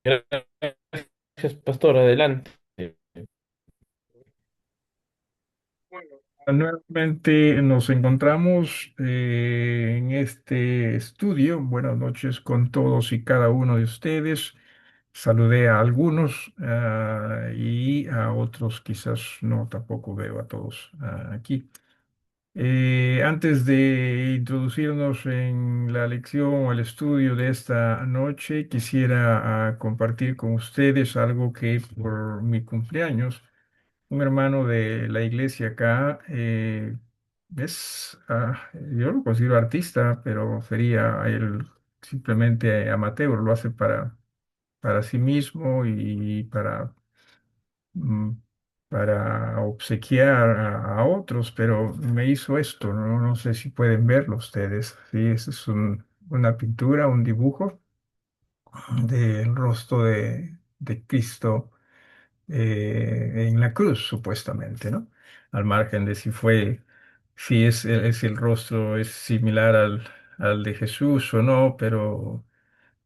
Gracias, pastor. Adelante. Bueno, nuevamente nos encontramos en este estudio. Buenas noches con todos y cada uno de ustedes. Saludé a algunos y a otros quizás no, tampoco veo a todos aquí. Antes de introducirnos en la lección o el estudio de esta noche, quisiera compartir con ustedes algo que por mi cumpleaños un hermano de la iglesia acá, yo lo considero artista, pero sería él simplemente amateur, lo hace para sí mismo y mm, para obsequiar a otros, pero me hizo esto, ¿no? No sé si pueden verlo ustedes. Sí, es una pintura, un dibujo del rostro de Cristo en la cruz, supuestamente, ¿no? Al margen de si el rostro es similar al de Jesús o no, pero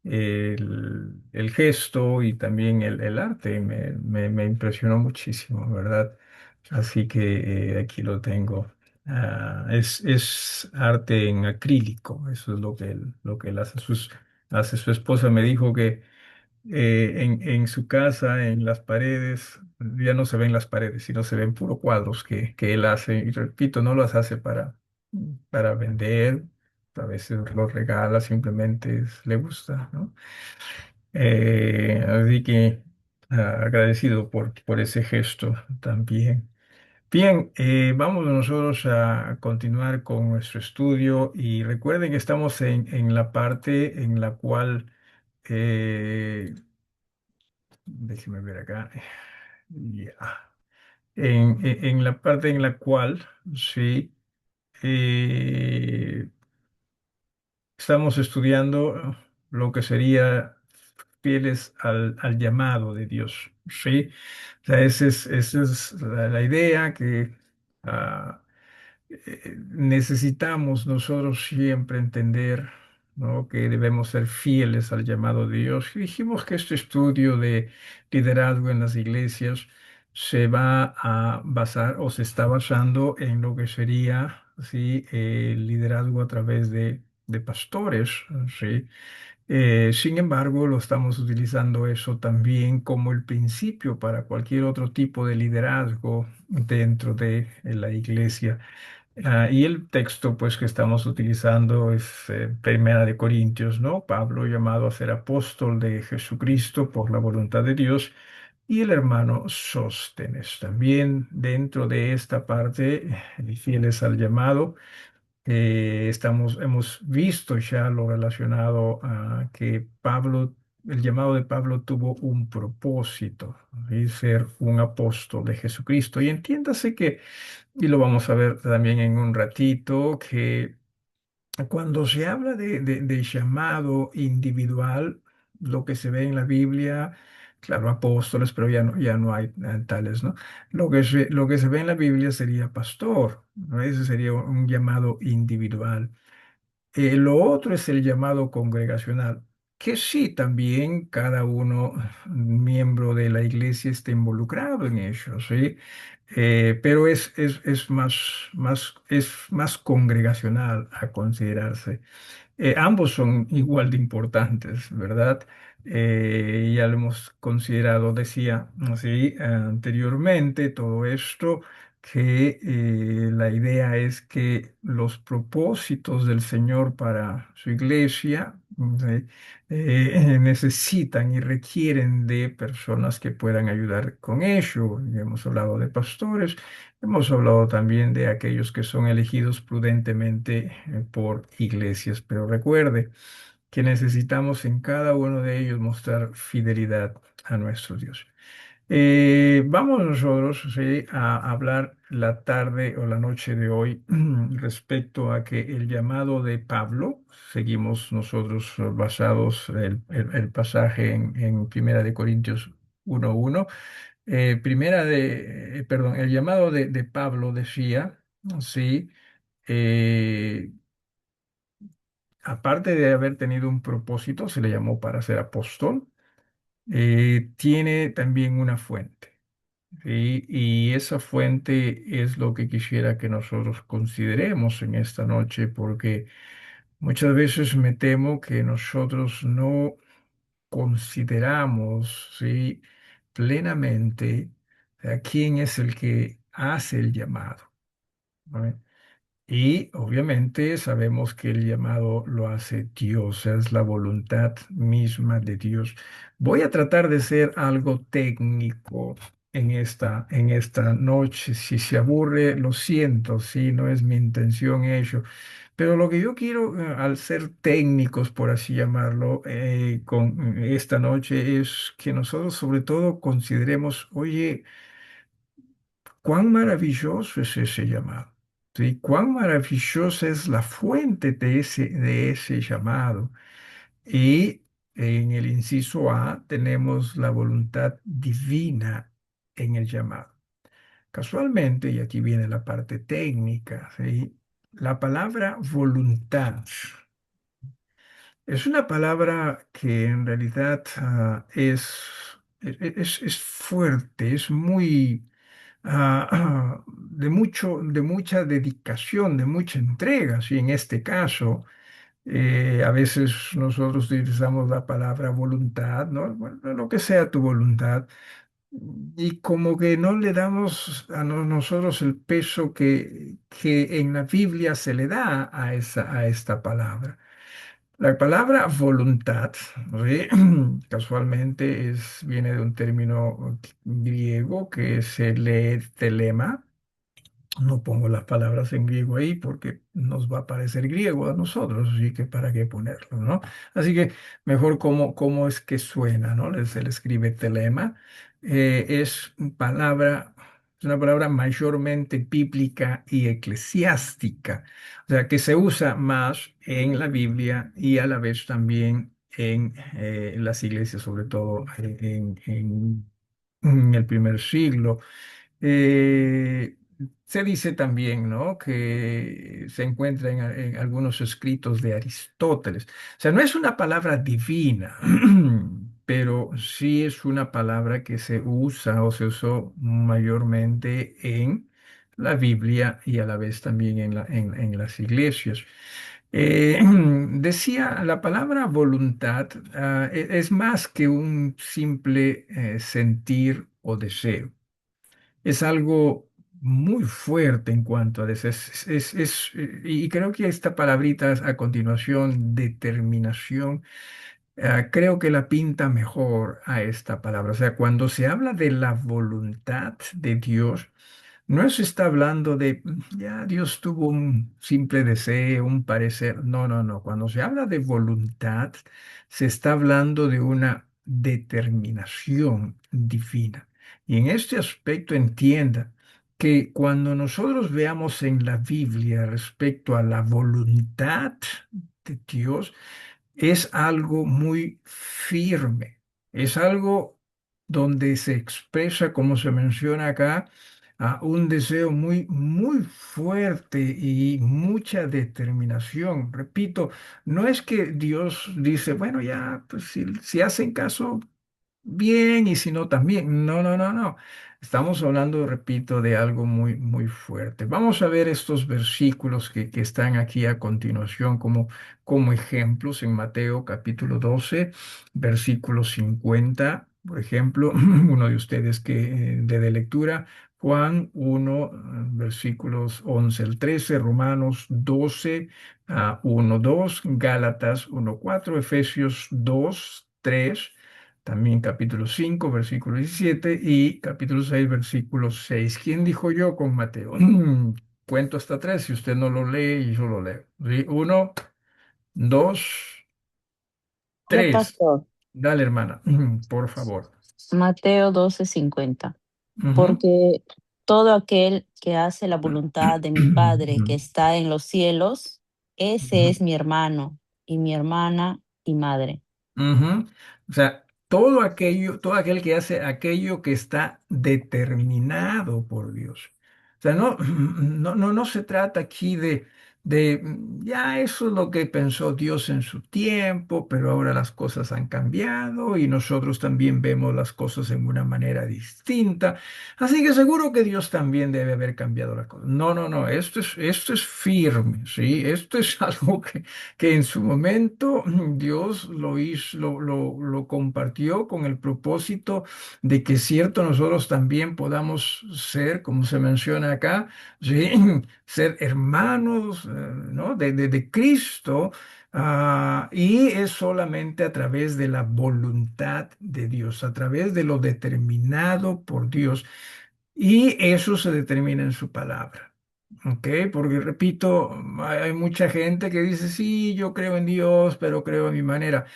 el gesto y también el arte me impresionó muchísimo, ¿verdad? Así que aquí lo tengo. Es arte en acrílico, eso es lo que él hace. Hace su esposa me dijo que en su casa, en las paredes, ya no se ven las paredes, sino se ven puros cuadros que él hace. Y repito, no los hace para vender, a veces los regala, simplemente le gusta, ¿no? Así que agradecido por ese gesto también. Bien, vamos nosotros a continuar con nuestro estudio y recuerden que estamos en la parte en la cual déjeme ver acá. Ya. En la parte en la cual, sí, eh, estamos estudiando lo que sería fieles al llamado de Dios, ¿sí? O sea, esa es la idea que ah, necesitamos nosotros siempre entender, ¿no? Que debemos ser fieles al llamado de Dios. Y dijimos que este estudio de liderazgo en las iglesias se va a basar o se está basando en lo que sería, ¿sí? El liderazgo a través de pastores, ¿sí? Sin embargo, lo estamos utilizando eso también como el principio para cualquier otro tipo de liderazgo dentro de la iglesia. Y el texto pues que estamos utilizando es Primera de Corintios, ¿no? Pablo llamado a ser apóstol de Jesucristo por la voluntad de Dios y el hermano Sóstenes. También dentro de esta parte, fieles al llamado, hemos visto ya lo relacionado a que el llamado de Pablo tuvo un propósito, y ser un apóstol de Jesucristo. Y entiéndase que y lo vamos a ver también en un ratito, que cuando se habla de llamado individual, lo que se ve en la Biblia, claro, apóstoles, pero ya no hay tales, ¿no? Lo que se ve en la Biblia sería pastor, ¿no? Ese sería un llamado individual. Lo otro es el llamado congregacional, que sí, también cada uno, miembro de la iglesia, está involucrado en ello, ¿sí? Pero es más congregacional a considerarse. Ambos son igual de importantes, ¿verdad? Ya lo hemos considerado, decía así anteriormente, todo esto, que la idea es que los propósitos del Señor para su iglesia ¿sí? Necesitan y requieren de personas que puedan ayudar con ello. Ya hemos hablado de pastores. Hemos hablado también de aquellos que son elegidos prudentemente por iglesias, pero recuerde que necesitamos en cada uno de ellos mostrar fidelidad a nuestro Dios. Vamos nosotros sí, a hablar la tarde o la noche de hoy respecto a que el llamado de Pablo, seguimos nosotros basados el pasaje en Primera de Corintios 1:1. Perdón, el llamado de Pablo decía, sí, eh, aparte de haber tenido un propósito, se le llamó para ser apóstol, tiene también una fuente. ¿Sí? Y esa fuente es lo que quisiera que nosotros consideremos en esta noche, porque muchas veces me temo que nosotros no consideramos, ¿sí? plenamente a quién es el que hace el llamado. ¿No? Y obviamente sabemos que el llamado lo hace Dios, es la voluntad misma de Dios. Voy a tratar de ser algo técnico en esta noche. Si se aburre, lo siento, sí, no es mi intención ello. Pero lo que yo quiero, al ser técnicos, por así llamarlo, con esta noche es que nosotros sobre todo consideremos, oye, cuán maravilloso es ese llamado, ¿sí? Cuán maravillosa es la fuente de ese llamado. Y en el inciso A tenemos la voluntad divina en el llamado. Casualmente, y aquí viene la parte técnica, ¿sí? La palabra voluntad es una palabra que en realidad es fuerte, es muy de mucha dedicación, de mucha entrega. Sí, en este caso, a veces nosotros utilizamos la palabra voluntad, ¿no? Bueno, lo que sea tu voluntad, y como que no le damos a nosotros el peso que en la Biblia se le da a esta palabra. La palabra voluntad, ¿sí? Casualmente viene de un término griego que se lee telema. No pongo las palabras en griego ahí porque nos va a parecer griego a nosotros, así que para qué ponerlo, ¿no? Así que mejor cómo es que suena, ¿no? Se le escribe telema. Es una palabra mayormente bíblica y eclesiástica, o sea, que se usa más en la Biblia y a la vez también en las iglesias, sobre todo en el primer siglo. Eh, Se dice también, ¿no? que se encuentra en algunos escritos de Aristóteles. O sea, no es una palabra divina, pero sí es una palabra que se usa o se usó mayormente en la Biblia y a la vez también en las iglesias. Eh, Decía, la palabra voluntad, es más que un simple sentir o deseo. Es algo muy fuerte en cuanto a eso. Y creo que esta palabrita a continuación, determinación, creo que la pinta mejor a esta palabra. O sea, cuando se habla de la voluntad de Dios, no se está hablando de, ya Dios tuvo un simple deseo, un parecer. No, no, no. Cuando se habla de voluntad, se está hablando de una determinación divina. Y en este aspecto entienda que cuando nosotros veamos en la Biblia respecto a la voluntad de Dios, es algo muy firme, es algo donde se expresa, como se menciona acá, un deseo muy, muy fuerte y mucha determinación. Repito, no es que Dios dice, bueno, ya, pues si hacen caso, bien, y si no, también. No, no, no, no. Estamos hablando, repito, de algo muy, muy fuerte. Vamos a ver estos versículos que están aquí a continuación como ejemplos en Mateo capítulo 12 versículo 50. Por ejemplo, uno de ustedes que de lectura, Juan 1, versículos 11 al 13, Romanos 12, 1, 2, Gálatas 1, 4, Efesios 2, 3. También capítulo 5 versículo 17 y capítulo 6 versículo 6. ¿Quién dijo yo con Mateo? Cuento hasta 3. Si usted no lo lee, yo lo leo. ¿Sí? 1, 2, Hola, 3. pastor. Dale, hermana, por favor. Mateo 12:50. Ujú. Porque todo aquel que hace la voluntad de mi Padre que está en los cielos, ese Ujú. es mi hermano y mi hermana y madre. Ujú. O sea, todo aquello, todo aquel que hace aquello que está determinado por Dios. O sea, no se trata aquí ya eso es lo que pensó Dios en su tiempo, pero ahora las cosas han cambiado y nosotros también vemos las cosas en una manera distinta. Así que seguro que Dios también debe haber cambiado las cosas. No, no, no, esto es firme, ¿sí? Esto es algo que en su momento Dios lo hizo, lo compartió con el propósito de que cierto nosotros también podamos ser, como se menciona acá, ¿sí? Ser hermanos, ¿no? De Cristo, y es solamente a través de la voluntad de Dios, a través de lo determinado por Dios, y eso se determina en su palabra. ¿Ok? Porque repito, hay mucha gente que dice, sí, yo creo en Dios, pero creo a mi manera.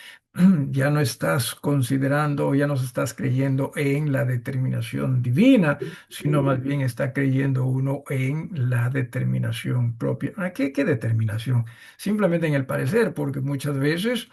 Ya no estás considerando, o ya no estás creyendo en la determinación divina, sino más bien está creyendo uno en la determinación propia. ¿Qué determinación? Simplemente en el parecer, porque muchas veces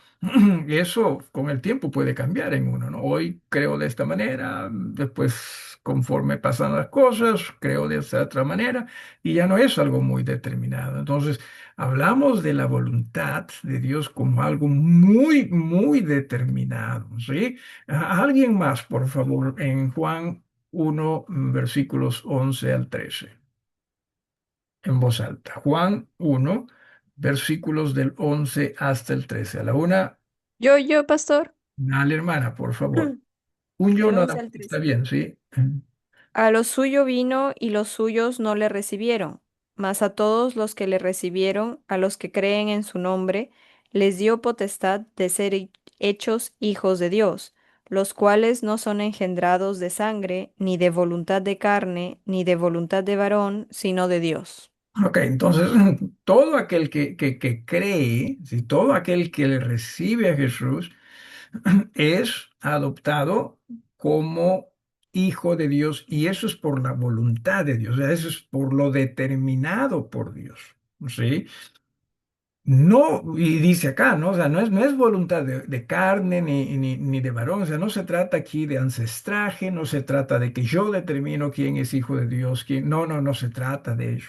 eso con el tiempo puede cambiar en uno, ¿no? Hoy creo de esta manera, después conforme pasan las cosas, creo de esta otra manera, y ya no es algo muy determinado. Entonces, hablamos de la voluntad de Dios como algo muy, muy determinado, ¿sí? Alguien más, por favor, en Juan 1, versículos 11 al 13, en voz alta. Juan 1, versículos del 11 hasta el 13. A la una, Yo, pastor, dale, hermana, por favor. Un yo del nada 11 más, al está 13. bien, ¿sí? A lo suyo vino y los suyos no le recibieron, mas a todos los que le recibieron, a los que creen en su nombre, les dio potestad de ser hechos hijos de Dios, los cuales no son engendrados de sangre, ni de voluntad de carne, ni de voluntad de varón, sino de Dios. Ok, entonces todo aquel que cree, si todo aquel que le recibe a Jesús es adoptado como hijo de Dios, y eso es por la voluntad de Dios, o sea, eso es por lo determinado por Dios, ¿sí? No, y dice acá, ¿no? O sea, no es voluntad de carne ni de varón, o sea, no se trata aquí de ancestraje, no se trata de que yo determino quién es hijo de Dios, quién, no, no, no se trata de ello.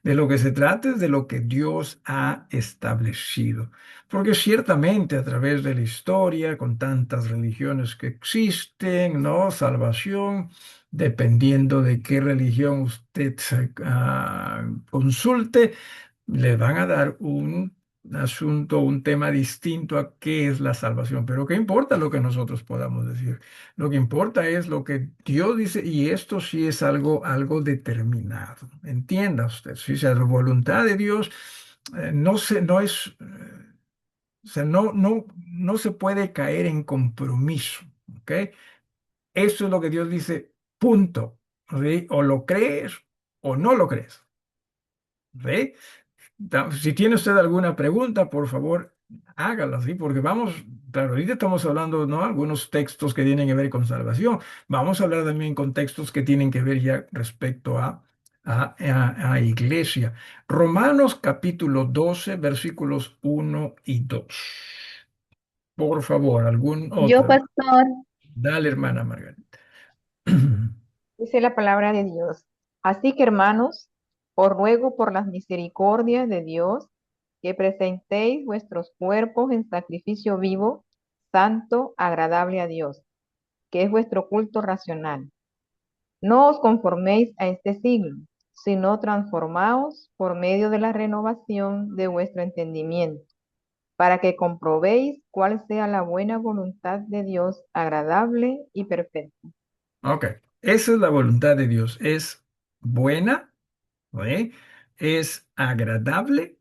De lo que se trata es de lo que Dios ha establecido. Porque ciertamente a través de la historia, con tantas religiones que existen, ¿no? Salvación, dependiendo de qué religión usted consulte, le van a dar un asunto, un tema distinto a qué es la salvación. Pero ¿qué importa lo que nosotros podamos decir? Lo que importa es lo que Dios dice, y esto sí es algo determinado. Entienda usted, si sea la voluntad de Dios, no es, o sea, no se puede caer en compromiso, ¿ok? Eso es lo que Dios dice, punto. ¿Sí? O lo crees o no lo crees. ¿Sí? Si tiene usted alguna pregunta, por favor, hágala, ¿sí? Porque vamos, claro, ahorita estamos hablando, ¿no? Algunos textos que tienen que ver con salvación. Vamos a hablar también con textos que tienen que ver ya respecto a iglesia. Romanos capítulo 12 versículos 1 y 2. Por favor, algún Yo, otro. pastor, Dale, hermana Margarita. dice la palabra de Dios. Así que, hermanos, os ruego por las misericordias de Dios que presentéis vuestros cuerpos en sacrificio vivo, santo, agradable a Dios, que es vuestro culto racional. No os conforméis a este siglo, sino transformaos por medio de la renovación de vuestro entendimiento, para que comprobéis cuál sea la buena voluntad de Dios, agradable y perfecta. Ok, esa es la voluntad de Dios. Es buena, ¿sí? Es agradable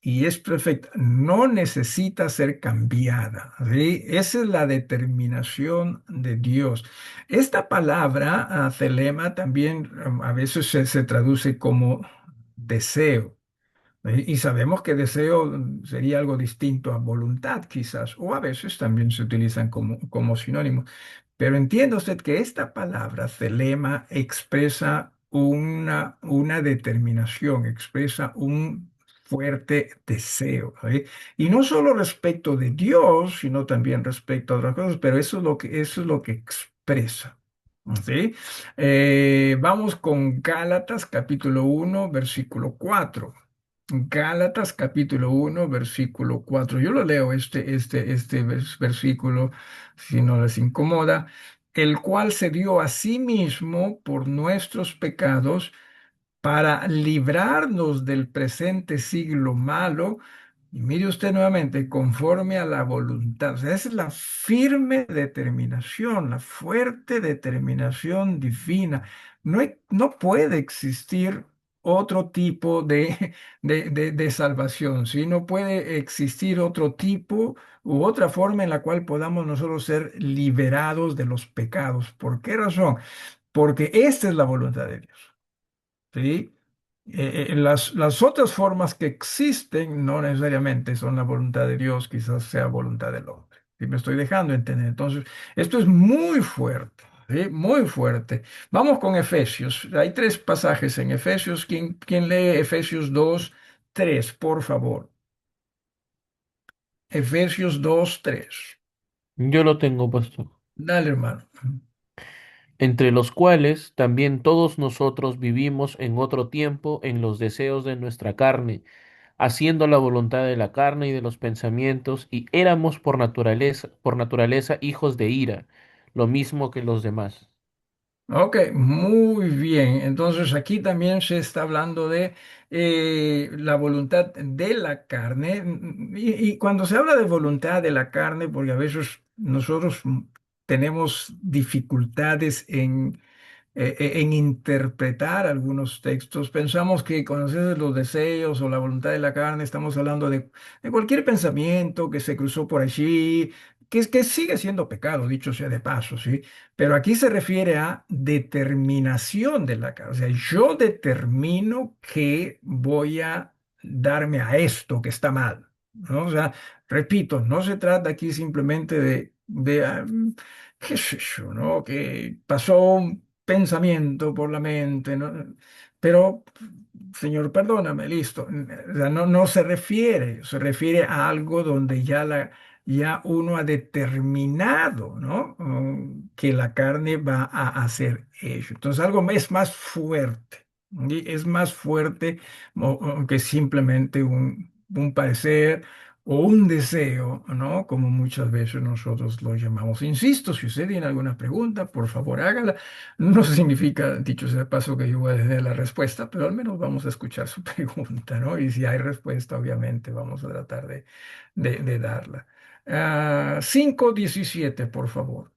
y es perfecta. No necesita ser cambiada, ¿sí? Esa es la determinación de Dios. Esta palabra, telema, también a veces se traduce como deseo. Y sabemos que deseo sería algo distinto a voluntad, quizás, o a veces también se utilizan como sinónimo. Pero entienda usted que esta palabra, telema, expresa una determinación, expresa un fuerte deseo, ¿sí? Y no solo respecto de Dios, sino también respecto a otras cosas, pero eso es lo que expresa. ¿Sí? Vamos con Gálatas capítulo 1 versículo 4. Gálatas capítulo 1, versículo 4. Yo lo leo este versículo, si no les incomoda, el cual se dio a sí mismo por nuestros pecados para librarnos del presente siglo malo. Y mire usted nuevamente, conforme a la voluntad. O sea, esa es la firme determinación, la fuerte determinación divina. No puede existir otro tipo de salvación, ¿sí? No puede existir otro tipo u otra forma en la cual podamos nosotros ser liberados de los pecados. ¿Por qué razón? Porque esta es la voluntad de Dios. ¿Sí? Las otras formas que existen no necesariamente son la voluntad de Dios, quizás sea voluntad del hombre. Y me estoy dejando entender. Entonces, esto es muy fuerte, ¿sí? Muy fuerte. Vamos con Efesios. Hay tres pasajes en Efesios. ¿Quién lee Efesios 2, 3, por favor? Efesios 2, 3. Yo lo tengo, pastor. Dale, hermano. Entre los cuales también todos nosotros vivimos en otro tiempo en los deseos de nuestra carne, haciendo la voluntad de la carne y de los pensamientos, y éramos por naturaleza hijos de ira, lo mismo que los demás. Ok, muy bien. Entonces aquí también se está hablando de la voluntad de la carne. Y cuando se habla de voluntad de la carne, porque a veces nosotros tenemos dificultades en interpretar algunos textos. Pensamos que conocer los deseos o la voluntad de la carne, estamos hablando de cualquier pensamiento que se cruzó por allí, que sigue siendo pecado, dicho sea de paso, ¿sí? Pero aquí se refiere a determinación de la carne. O sea, yo determino que voy a darme a esto que está mal, ¿no? O sea, repito, no se trata aquí simplemente qué sé yo, ¿no? Que pasó un pensamiento por la mente, ¿no? Pero, Señor, perdóname, listo. O sea, no se refiere a algo donde ya uno ha determinado, ¿no? Que la carne va a hacer eso. Entonces, algo es más fuerte. ¿Sí? Es más fuerte que simplemente un parecer o un deseo, ¿no? Como muchas veces nosotros lo llamamos. Insisto, si usted tiene alguna pregunta, por favor hágala. No significa, dicho sea de paso, que yo voy a tener la respuesta, pero al menos vamos a escuchar su pregunta, ¿no? Y si hay respuesta, obviamente vamos a tratar de darla. 5:17, por favor.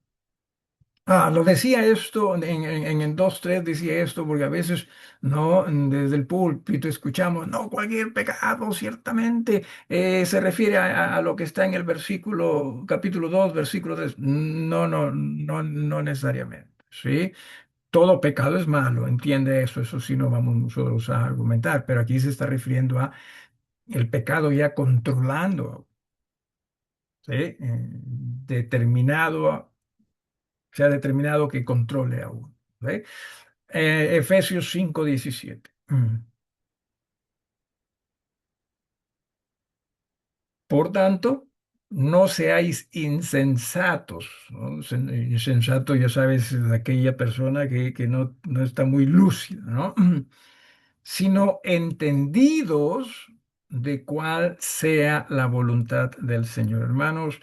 Lo decía esto en el 2:3 decía esto, porque a veces no desde el púlpito escuchamos, no, cualquier pecado ciertamente se refiere a lo que está en el versículo, capítulo 2 versículo 3. No necesariamente, ¿sí? Todo pecado es malo, entiende eso sí no vamos nosotros a argumentar, pero aquí se está refiriendo a el pecado ya controlando, ¿sí? Determinado se ha determinado que controle a uno. ¿Ve? Efesios 5:17. Por tanto, no seáis insensatos, ¿no? Insensato, ya sabes, es aquella persona que no está muy lúcida, ¿no? Sino entendidos de cuál sea la voluntad del Señor. Hermanos,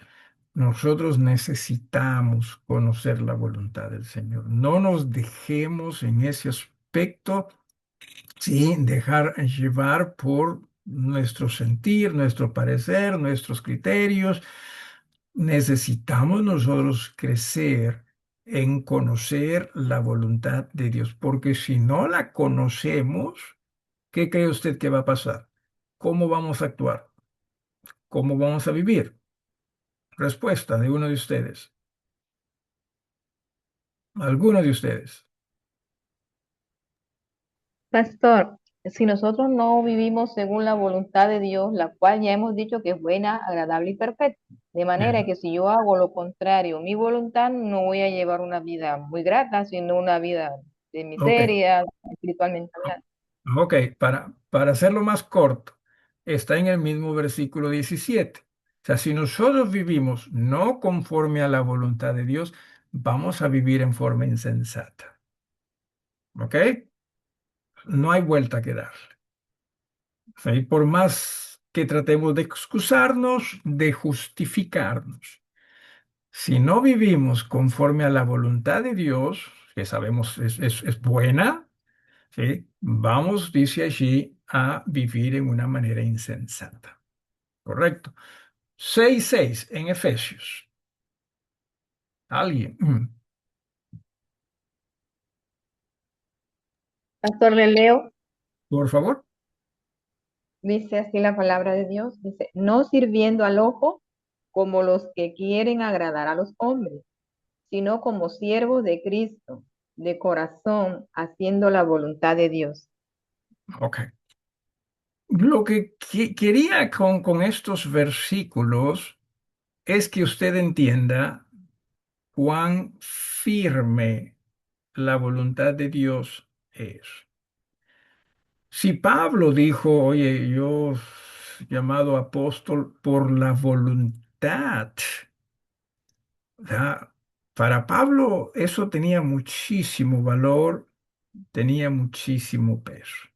nosotros necesitamos conocer la voluntad del Señor. No nos dejemos en ese aspecto sin dejar llevar por nuestro sentir, nuestro parecer, nuestros criterios. Necesitamos nosotros crecer en conocer la voluntad de Dios, porque si no la conocemos, ¿qué cree usted que va a pasar? ¿Cómo vamos a actuar? ¿Cómo vamos a vivir? Respuesta de uno de ustedes. Alguno de ustedes. Pastor, si nosotros no vivimos según la voluntad de Dios, la cual ya hemos dicho que es buena, agradable y perfecta, de manera que si yo hago lo contrario, mi voluntad, no voy a llevar una vida muy grata, sino una vida de Ok, miseria, espiritualmente hablando. ok, para hacerlo más corto, está en el mismo versículo 17. O sea, si nosotros vivimos no conforme a la voluntad de Dios, vamos a vivir en forma insensata. ¿Ok? No hay vuelta que dar. ¿sí? Por más que tratemos de excusarnos, de justificarnos. Si no vivimos conforme a la voluntad de Dios, que sabemos es buena, ¿sí? Vamos, dice allí, a vivir en una manera insensata. Correcto. 6:6 en Efesios. ¿Alguien? Pastor, le leo, Por favor. dice así la palabra de Dios, dice, no sirviendo al ojo como los que quieren agradar a los hombres, sino como siervos de Cristo, de corazón, haciendo la voluntad de Dios. Ok. Lo que quería con estos versículos es que usted entienda cuán firme la voluntad de Dios es. Si Pablo dijo, oye, yo llamado apóstol por la voluntad, ¿verdad? Para Pablo eso tenía muchísimo valor, tenía muchísimo peso.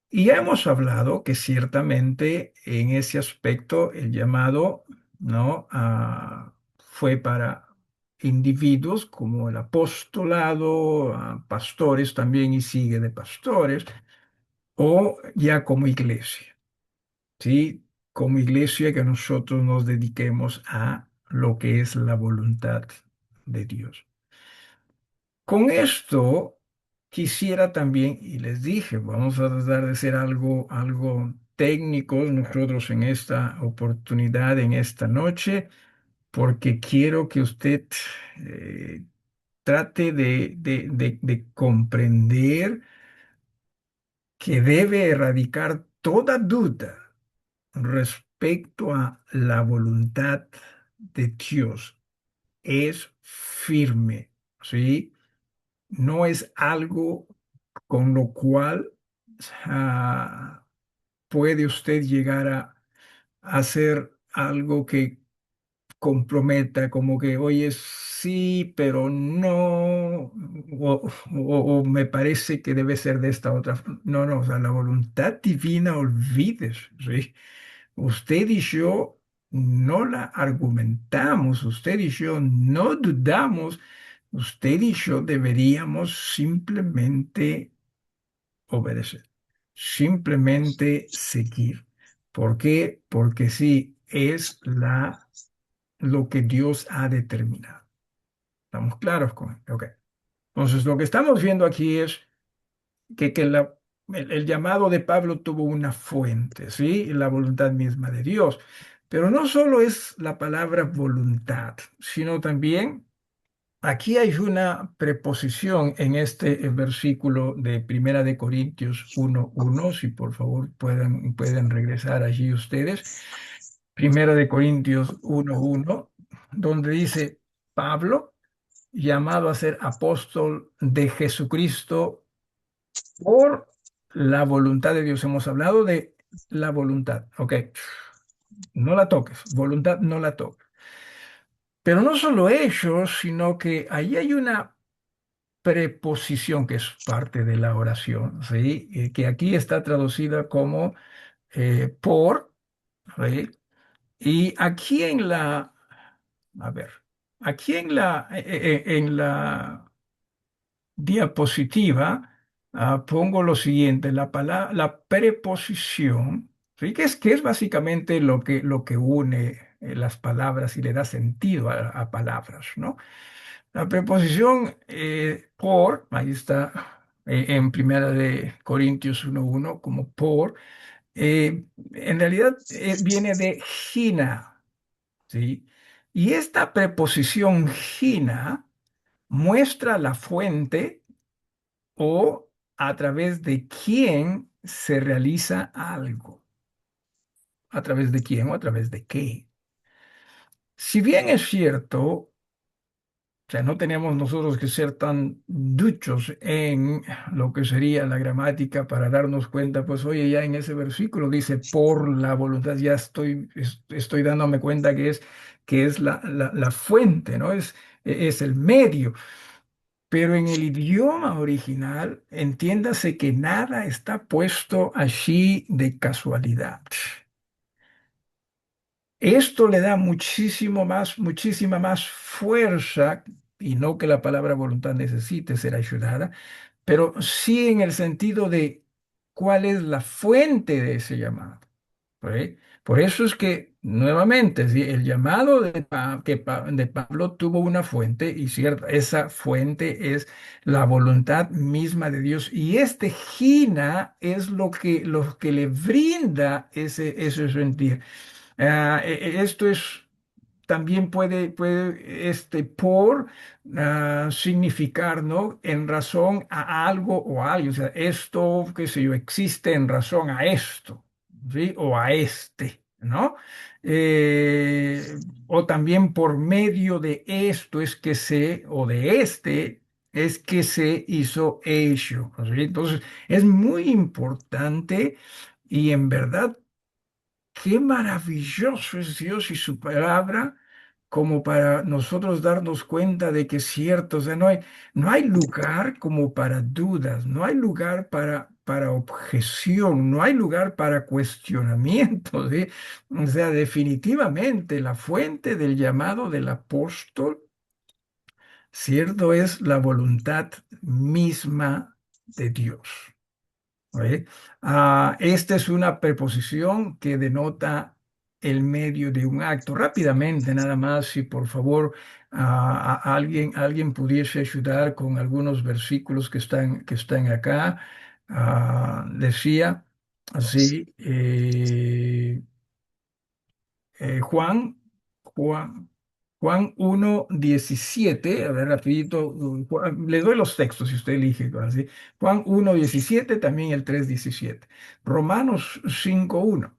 Y ya hemos hablado que ciertamente en ese aspecto el llamado, ¿no? Fue para individuos como el apostolado, pastores también y sigue de pastores, o ya como iglesia, ¿sí? Como iglesia que nosotros nos dediquemos a lo que es la voluntad de Dios. Con esto quisiera también, y les dije, vamos a tratar de ser algo técnicos nosotros en esta oportunidad, en esta noche, porque quiero que usted eh, trate de comprender que debe erradicar toda duda respecto a la voluntad de Dios. Es firme, ¿sí? No es algo con lo cual puede usted llegar a hacer algo que comprometa, como que, oye, sí, pero no, o me parece que debe ser de esta otra. No, no, o sea, la voluntad divina, olvides, ¿sí? Usted y yo no la argumentamos, usted y yo no dudamos, usted y yo deberíamos simplemente obedecer, simplemente seguir. ¿Por qué? Porque sí, es lo que Dios ha determinado. ¿Estamos claros con esto? Ok. Entonces, lo que estamos viendo aquí es que el llamado de Pablo tuvo una fuente, ¿sí? La voluntad misma de Dios. Pero no solo es la palabra voluntad, sino también aquí hay una preposición en este versículo de Primera de Corintios 1:1, si por favor pueden regresar allí ustedes. Primera de Corintios 1:1, donde dice Pablo, llamado a ser apóstol de Jesucristo por la voluntad de Dios. Hemos hablado de la voluntad, ok. No la toques, voluntad no la toques. Pero no solo ello, sino que ahí hay una preposición que es parte de la oración, ¿sí? Que aquí está traducida como por, ¿sí? Y aquí a ver, aquí en la diapositiva, pongo lo siguiente, la preposición, ¿sí? Que es básicamente lo que une las palabras y le da sentido a palabras, ¿no? La preposición por, ahí está en Primera de Corintios 1:1 como por, en realidad viene de gina, ¿sí? Y esta preposición gina muestra la fuente o a través de quién se realiza algo. ¿A través de quién o a través de qué? Si bien es cierto, o sea, no tenemos nosotros que ser tan duchos en lo que sería la gramática para darnos cuenta, pues oye, ya en ese versículo dice por la voluntad, ya estoy dándome cuenta que es la fuente, ¿no? Es el medio. pero en el idioma original, entiéndase que nada está puesto allí de casualidad. Esto le da muchísima más fuerza, y no que la palabra voluntad necesite ser ayudada, pero sí en el sentido de cuál es la fuente de ese llamado. ¿Ok? Por eso es que, nuevamente, ¿sí? El llamado de Pablo tuvo una fuente, y cierto, esa fuente es la voluntad misma de Dios, y este Gina es lo que le brinda ese sentir. Esto es, también puede por significar, ¿no? En razón a algo o a alguien. O sea, esto, qué sé yo, existe en razón a esto, ¿sí? O a este, ¿no? O también por medio de esto es que se, o de este es que se hizo ello, ¿sí? Entonces, es muy importante y en verdad qué maravilloso es Dios y su palabra como para nosotros darnos cuenta de que es cierto, o sea, no hay lugar como para dudas, no hay lugar para objeción, no hay lugar para cuestionamiento, ¿sí? O sea, definitivamente la fuente del llamado del apóstol, cierto, es la voluntad misma de Dios. ¿Oye? Esta es una preposición que denota el medio de un acto. Rápidamente, nada más, si por favor alguien pudiese ayudar con algunos versículos que están acá. Decía así, Juan, Juan 1:17, a ver, rapidito, le doy los textos si usted elige, así. Juan 1:17, también el 3:17. Romanos 5:1,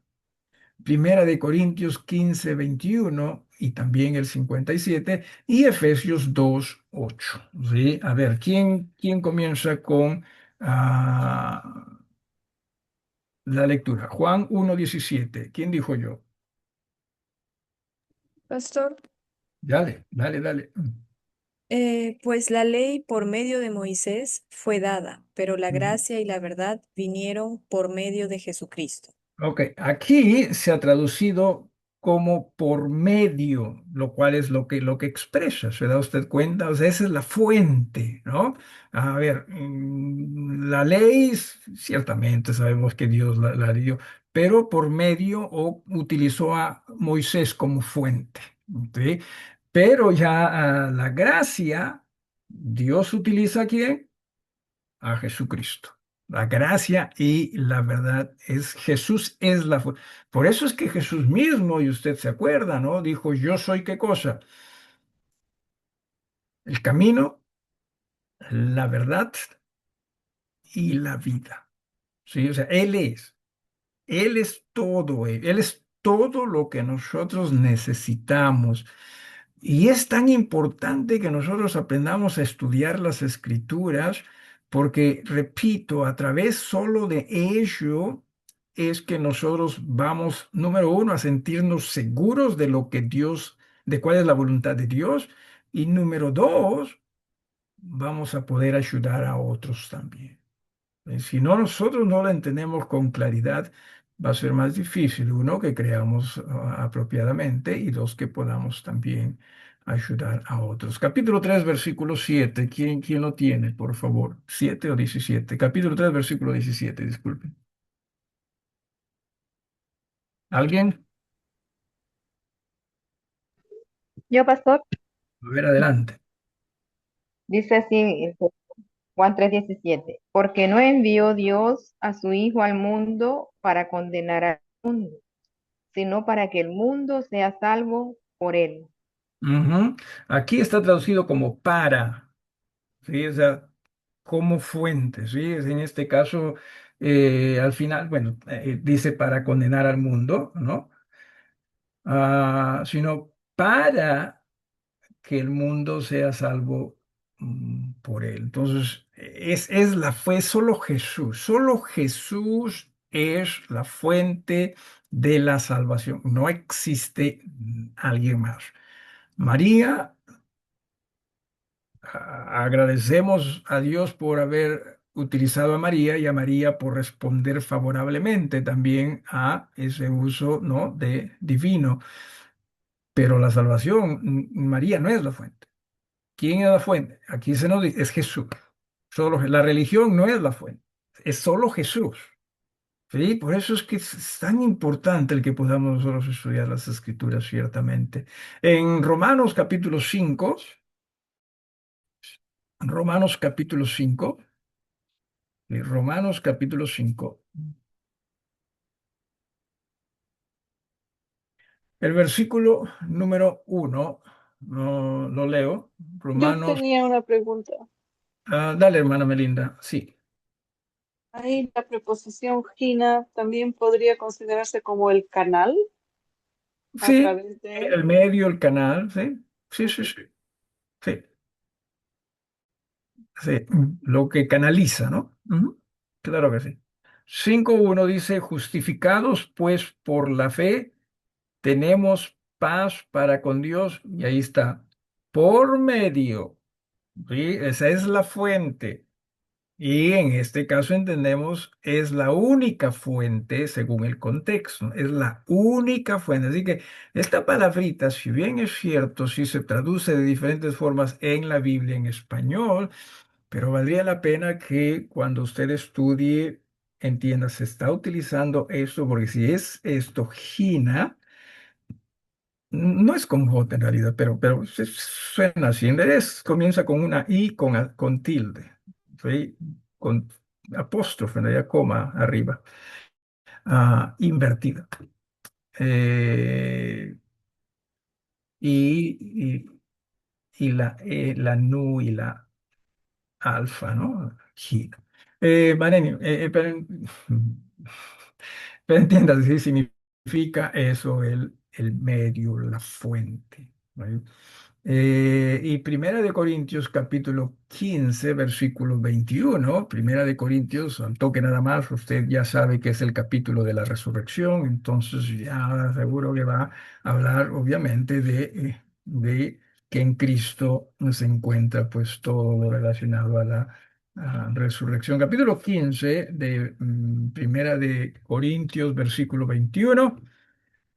Primera de Corintios 15:21 y también el 57, y Efesios 2:8. ¿Sí? A ver, ¿quién comienza con la lectura? Juan 1:17. ¿Quién dijo yo? Pastor, Dale. pues la ley por medio de Moisés fue dada, pero la Ujú. gracia y la verdad vinieron por medio de Jesucristo. Ok, aquí se ha traducido como por medio, lo cual es lo que expresa, ¿se da usted cuenta? O sea, esa es la fuente, ¿no? A ver, la ley, ciertamente sabemos que Dios la dio, pero por medio o utilizó a Moisés como fuente, ¿ok? Pero ya la gracia, Dios utiliza a quién? A Jesucristo. La gracia y la verdad es Jesús es Por eso es que Jesús mismo, y usted se acuerda, ¿no? Dijo, yo soy qué cosa, el camino, la verdad y la vida. ¿Sí? O sea, Él es todo, Él es todo lo que nosotros necesitamos. Y es tan importante que nosotros aprendamos a estudiar las escrituras, porque, repito, a través solo de ello es que nosotros vamos, número uno, a sentirnos seguros de lo que Dios, de cuál es la voluntad de Dios, y número dos, vamos a poder ayudar a otros también. Si no, nosotros no la entendemos con claridad, va a ser más difícil, uno, que creamos apropiadamente y dos, que podamos también ayudar a otros. Capítulo 3 versículo 7. ¿Quién lo tiene, por favor? 7 o 17. Capítulo 3 versículo 17. Disculpen. ¿Alguien? Yo, pastor, A ver, adelante. dice así Juan 3:17, porque no envió Dios a su Hijo al mundo para condenar al mundo, sino para que el mundo sea salvo por él. Ujú. Aquí está traducido como para, ¿sí? O sea, como fuente, ¿sí? En este caso, al final, bueno, dice para condenar al mundo, ¿no? Sino para que el mundo sea salvo por él. Entonces, solo Jesús es la fuente de la salvación. No existe alguien más. María Agradecemos a Dios por haber utilizado a María y a María por responder favorablemente también a ese uso, ¿no?, de divino. Pero la salvación, María no es la fuente. ¿Quién es la fuente? Aquí se nos dice, es Jesús. La religión no es la fuente, es solo Jesús. ¿Sí? Por eso es que es tan importante el que podamos nosotros estudiar las Escrituras, ciertamente. En Romanos capítulo 5, Romanos capítulo 5, Romanos capítulo 5, el versículo número 1, no, lo leo. Yo Romanos, tenía una pregunta. dale, hermana Melinda, sí. Ahí la preposición gina también podría considerarse como el canal a Sí, través de... el medio, el canal, sí, sí, sí, sí, sí, sí, lo que canaliza, ¿no? Ujú, claro que sí. 5:1 dice, justificados pues por la fe, tenemos paz para con Dios, y ahí está, por medio, ¿sí? Esa es la fuente. Y en este caso entendemos es la única fuente según el contexto, es la única fuente. Así que esta palabrita, si bien es cierto, sí se traduce de diferentes formas en la Biblia en español, pero valdría la pena que cuando usted estudie, entienda, se está utilizando esto, porque si es esto, Gina, no es con J en realidad, pero suena así. Comienza con una I con tilde, ¿sí? Con apóstrofe, no hay coma arriba, invertida. Eh, y, la nu y la alfa, ¿no? Gi. Marenio, pero entiendas, sí significa eso, el medio, la fuente, ¿no? Y Primera de Corintios capítulo 15 versículo 21. Primera de Corintios, al toque nada más, usted ya sabe que es el capítulo de la resurrección, entonces ya seguro que va a hablar obviamente de que en Cristo se encuentra pues todo lo relacionado a la resurrección. Capítulo 15 de Primera de Corintios versículo 21.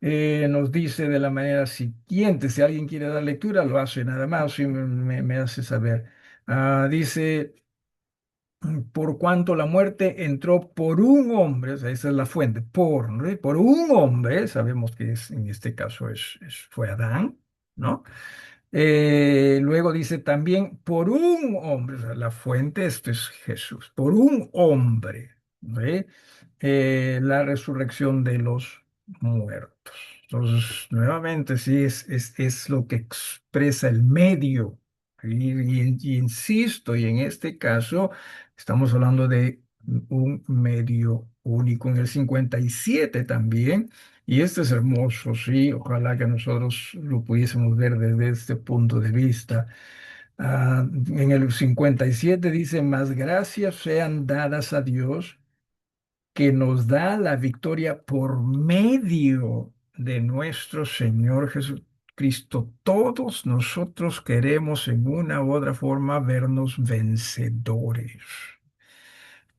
Nos dice de la manera siguiente, si alguien quiere dar lectura, lo hace nada más, si me hace saber. Dice, por cuanto la muerte entró por un hombre, o sea, esa es la fuente, ¿no? Por un hombre, sabemos que en este caso fue Adán, ¿no? Luego dice también por un hombre, o sea, la fuente, esto es Jesús, por un hombre, ¿ve? La resurrección de los muertos. Entonces, nuevamente, sí, es lo que expresa el medio. Y insisto, y en este caso estamos hablando de un medio único. En el 57 también. Y este es hermoso, sí, ojalá que nosotros lo pudiésemos ver desde este punto de vista. En el 57 dice, más gracias sean dadas a Dios que nos da la victoria por medio de nuestro Señor Jesucristo. Todos nosotros queremos en una u otra forma vernos vencedores.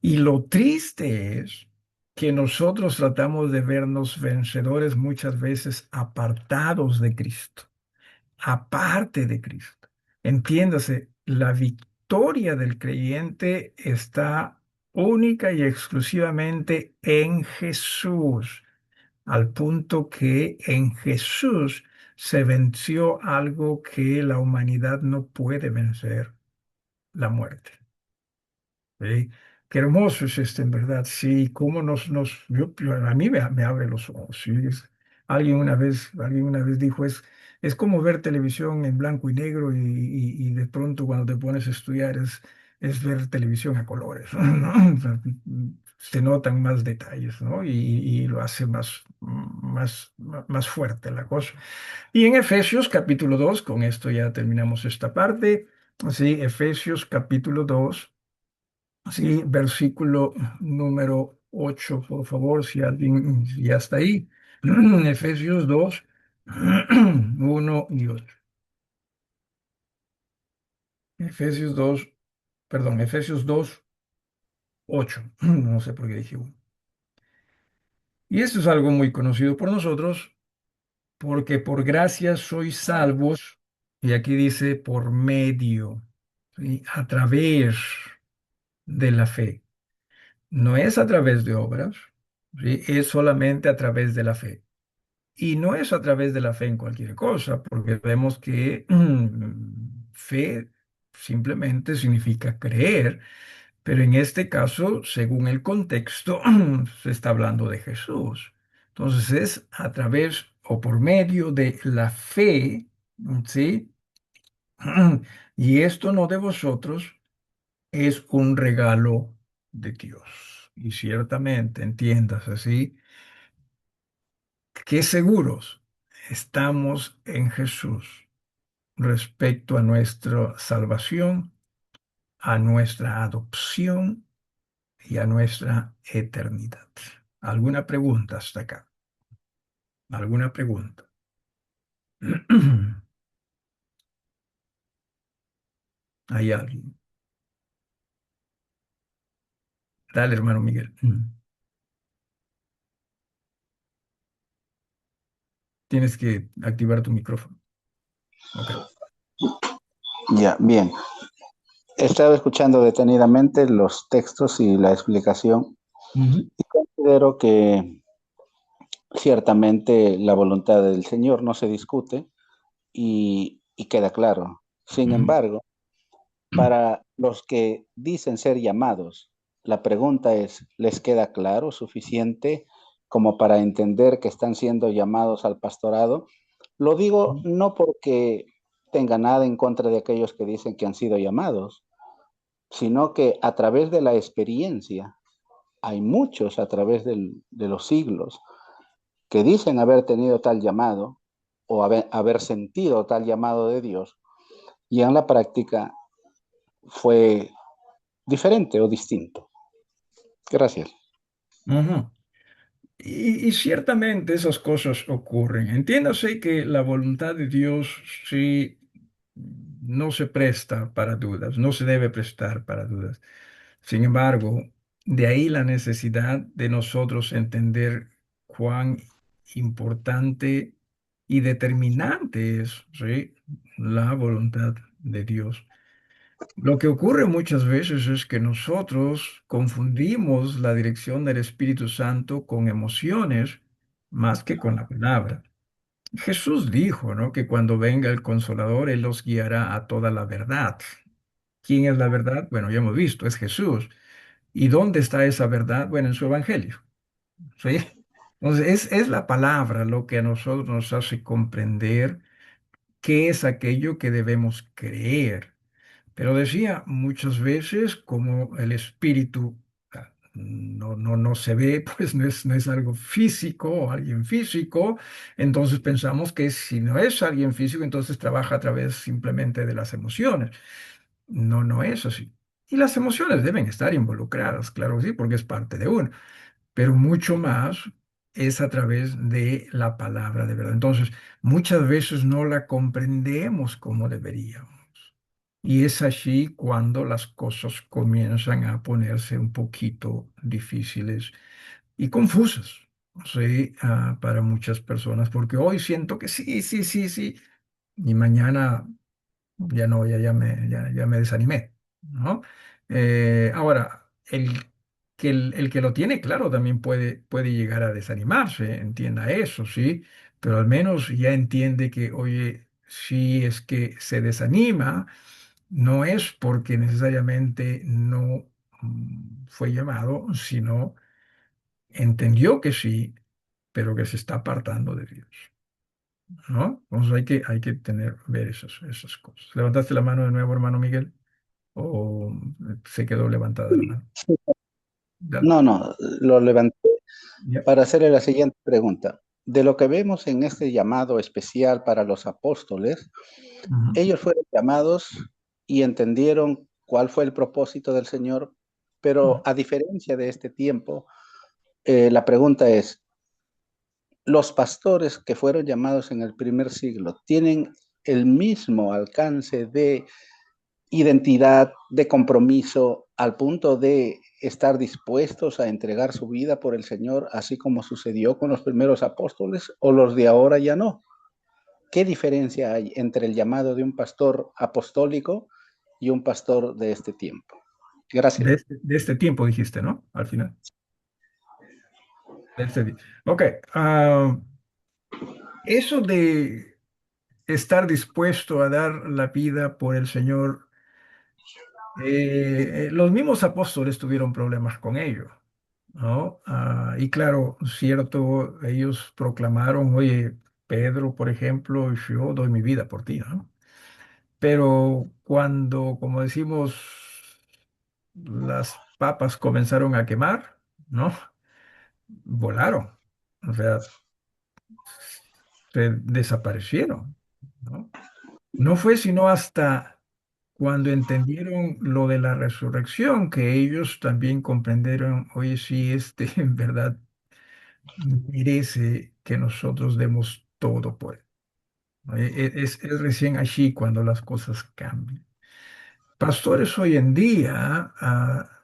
Y lo triste es que nosotros tratamos de vernos vencedores muchas veces apartados de Cristo, aparte de Cristo. Entiéndase, la victoria del creyente está única y exclusivamente en Jesús, al punto que en Jesús se venció algo que la humanidad no puede vencer, la muerte. ¿Sí? Qué hermoso es este, en verdad. Sí, cómo a mí me abre los ojos. ¿Sí? Alguien una vez dijo, es como ver televisión en blanco y negro y de pronto cuando te pones a estudiar es ver televisión a colores, ¿no? O sea, se notan más detalles, ¿no? Y lo hace más fuerte la cosa. Y en Efesios capítulo 2, con esto ya terminamos esta parte. Sí, Efesios capítulo 2. Sí, versículo número 8, por favor, si alguien ya está ahí. Efesios 2, 1 y 8. Efesios 2, perdón, Efesios 2, 8. No sé por qué dije 1. Y esto es algo muy conocido por nosotros, porque por gracia sois salvos, y aquí dice por medio, ¿sí? A través de la fe. No es a través de obras, ¿sí? Es solamente a través de la fe. Y no es a través de la fe en cualquier cosa, porque vemos que fe simplemente significa creer, pero en este caso, según el contexto, se está hablando de Jesús. Entonces es a través o por medio de la fe, ¿sí? Y esto no de vosotros, es un regalo de Dios. Y ciertamente, entiendas así, qué seguros estamos en Jesús respecto a nuestra salvación, a nuestra adopción y a nuestra eternidad. ¿Alguna pregunta hasta acá? ¿Alguna pregunta? ¿Hay alguien? Dale, hermano Miguel. Tienes que activar tu micrófono. Ok. Ya, bien. He estado escuchando detenidamente los textos y la explicación Ujú. y considero que ciertamente la voluntad del Señor no se discute y queda claro. Sin Ujú. embargo, para los que dicen ser llamados, la pregunta es, ¿les queda claro, suficiente como para entender que están siendo llamados al pastorado? Lo digo no porque tenga nada en contra de aquellos que dicen que han sido llamados, sino que a través de la experiencia, hay muchos a través de los siglos que dicen haber tenido tal llamado o haber sentido tal llamado de Dios, y en la práctica fue diferente o distinto. Gracias. Ujú. Y ciertamente esas cosas ocurren. Entiéndase que la voluntad de Dios sí no se presta para dudas, no se debe prestar para dudas. Sin embargo, de ahí la necesidad de nosotros entender cuán importante y determinante es, ¿sí? La voluntad de Dios. Lo que ocurre muchas veces es que nosotros confundimos la dirección del Espíritu Santo con emociones más que con la palabra. Jesús dijo, ¿no? Que cuando venga el Consolador, Él los guiará a toda la verdad. ¿Quién es la verdad? Bueno, ya hemos visto, es Jesús. ¿Y dónde está esa verdad? Bueno, en su Evangelio. ¿Sí? Entonces, es la palabra lo que a nosotros nos hace comprender qué es aquello que debemos creer. Pero decía, muchas veces como el espíritu no se ve, pues no es algo físico o alguien físico, entonces pensamos que si no es alguien físico, entonces trabaja a través simplemente de las emociones. No, no es así. Y las emociones deben estar involucradas, claro que sí, porque es parte de uno, pero mucho más es a través de la palabra de verdad. Entonces, muchas veces no la comprendemos como deberíamos. Y es así cuando las cosas comienzan a ponerse un poquito difíciles y confusas, sí, para muchas personas, porque hoy siento que sí, sí, sí, sí, y mañana ya no, ya me desanimé, ¿no? Ahora, el que lo tiene claro también puede llegar a desanimarse, entienda eso, sí, pero al menos ya entiende que, oye, si es que se desanima, no es porque necesariamente no fue llamado, sino entendió que sí, pero que se está apartando de Dios, ¿no? Entonces hay que ver esas cosas. ¿Levantaste la mano de nuevo, hermano Miguel? ¿O se quedó levantada la mano? Dale. No, no, lo levanté Ya. para hacerle la siguiente pregunta. De lo que vemos en este llamado especial para los apóstoles, Ujú, ellos fueron llamados y entendieron cuál fue el propósito del Señor, pero a diferencia de este tiempo, la pregunta es, ¿los pastores que fueron llamados en el primer siglo tienen el mismo alcance de identidad, de compromiso, al punto de estar dispuestos a entregar su vida por el Señor, así como sucedió con los primeros apóstoles, o los de ahora ya no? ¿Qué diferencia hay entre el llamado de un pastor apostólico y un pastor de este tiempo? Gracias. De este tiempo dijiste, ¿no? Al final. De este Ok. Eso de estar dispuesto a dar la vida por el Señor, los mismos apóstoles tuvieron problemas con ello, ¿no? Y claro, cierto, ellos proclamaron, oye, Pedro, por ejemplo, yo doy mi vida por ti, ¿no? Pero cuando, como decimos, las papas comenzaron a quemar, ¿no? Volaron, o sea, se desaparecieron, ¿no? No fue sino hasta cuando entendieron lo de la resurrección que ellos también comprendieron, oye, sí, este en verdad merece que nosotros demos todo por él. Es recién allí cuando las cosas cambian. Pastores hoy en día,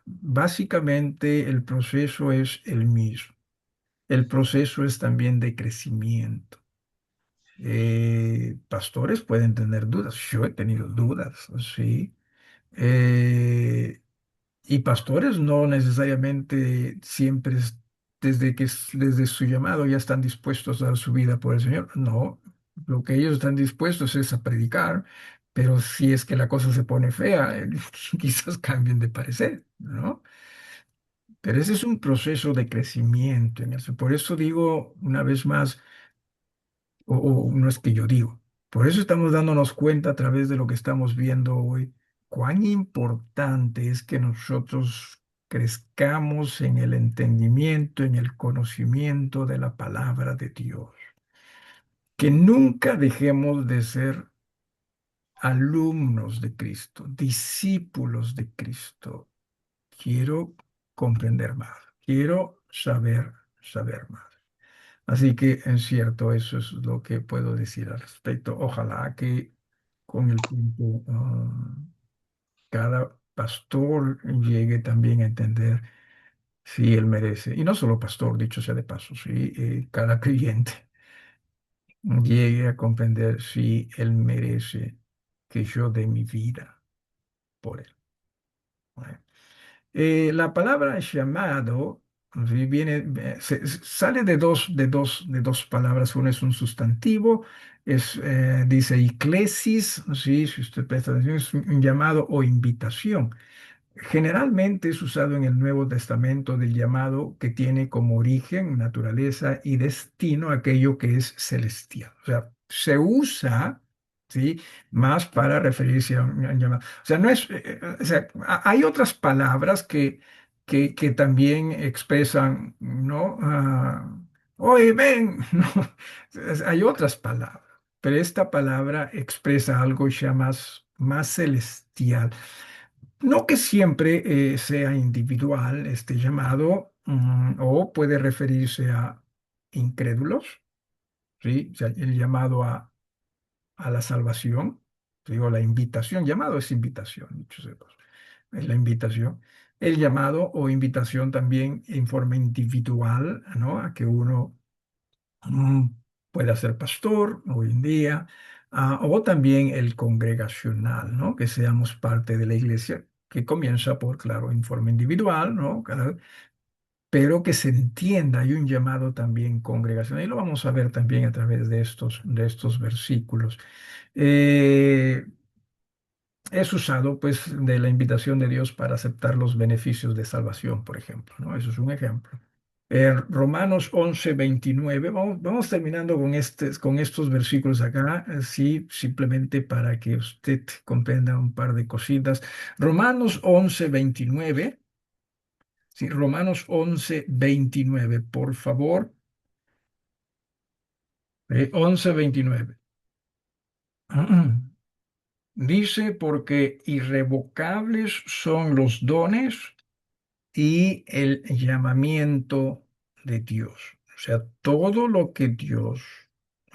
básicamente el proceso es el mismo. El proceso es también de crecimiento. Pastores pueden tener dudas. Yo he tenido dudas, sí. Eh, y pastores no necesariamente siempre desde su llamado ya están dispuestos a dar su vida por el Señor. No, lo que ellos están dispuestos es a predicar, pero si es que la cosa se pone fea, quizás cambien de parecer, ¿no? Pero ese es un proceso de crecimiento en eso. Por eso digo una vez más, o no es que yo digo, por eso estamos dándonos cuenta a través de lo que estamos viendo hoy, cuán importante es que nosotros crezcamos en el entendimiento, en el conocimiento de la palabra de Dios. Que nunca dejemos de ser alumnos de Cristo, discípulos de Cristo. Quiero comprender más, quiero saber más. Así que es cierto, eso es lo que puedo decir al respecto. Ojalá que con el tiempo cada pastor llegue también a entender si él merece, y no solo pastor, dicho sea de paso, si cada creyente llegue a comprender si él merece que yo dé mi vida por él. ¿Vale? La palabra llamado ¿sí? Sale de dos palabras. Uno es un sustantivo, dice eclesis, ¿sí? Si usted presta atención, es un llamado o invitación. Generalmente es usado en el Nuevo Testamento del llamado que tiene como origen, naturaleza y destino aquello que es celestial. O sea, se usa, ¿sí? Más para referirse a un llamado. O sea, no es, o sea, hay otras palabras que también expresan, ¿no? Oye, ven, ¿no? Hay otras palabras, pero esta palabra expresa algo ya más celestial. No que siempre sea individual este llamado, o puede referirse a incrédulos, ¿sí? O sea, el llamado a la salvación, digo, la invitación, llamado es invitación, dicho sea de paso, es la invitación. El llamado o invitación también en forma individual, ¿no? A que uno mm, pueda ser pastor hoy en día, o también el congregacional, ¿no? Que seamos parte de la iglesia, que comienza por, claro, en forma individual, ¿no? Pero que se entienda, hay un llamado también congregacional, y lo vamos a ver también a través de estos versículos. Eh, es usado, pues, de la invitación de Dios para aceptar los beneficios de salvación, por ejemplo, ¿no? Eso es un ejemplo. Romanos 11:29. Vamos terminando con estos versículos acá, sí, simplemente para que usted comprenda un par de cositas. Romanos 11:29. Sí, Romanos 11:29, por favor. 11:29. Dice, porque irrevocables son los dones y el llamamiento de Dios. O sea, todo lo que Dios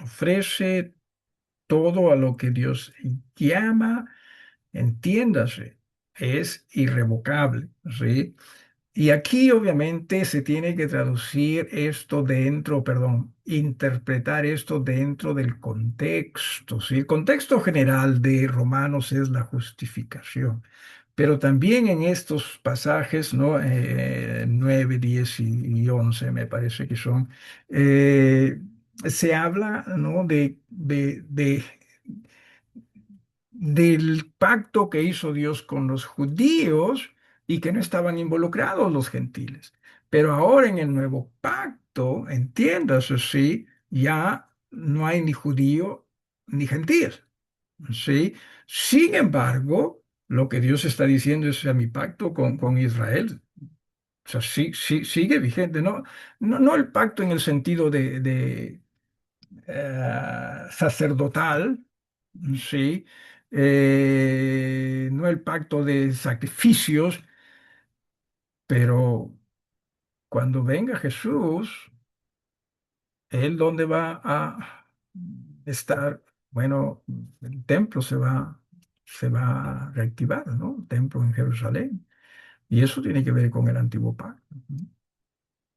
ofrece, todo a lo que Dios llama, entiéndase, es irrevocable, ¿sí? Y aquí obviamente se tiene que traducir esto dentro, perdón, interpretar esto dentro del contexto, ¿sí? El contexto general de Romanos es la justificación, pero también en estos pasajes, ¿no? 9, 10 y 11 me parece que son, eh, se habla, ¿no? Del pacto que hizo Dios con los judíos y que no estaban involucrados los gentiles. Pero ahora en el nuevo pacto, entiéndase, sí, ya no hay ni judío ni gentil, ¿sí? Sin embargo, lo que Dios está diciendo es a mi pacto con Israel. O sea, sí, sí, sigue vigente, ¿no? No, no el pacto en el sentido de sacerdotal, ¿sí? No el pacto de sacrificios, pero cuando venga Jesús, ¿Él dónde va a estar? Bueno, el templo se va a reactivar, ¿no? El templo en Jerusalén. Y eso tiene que ver con el antiguo pacto.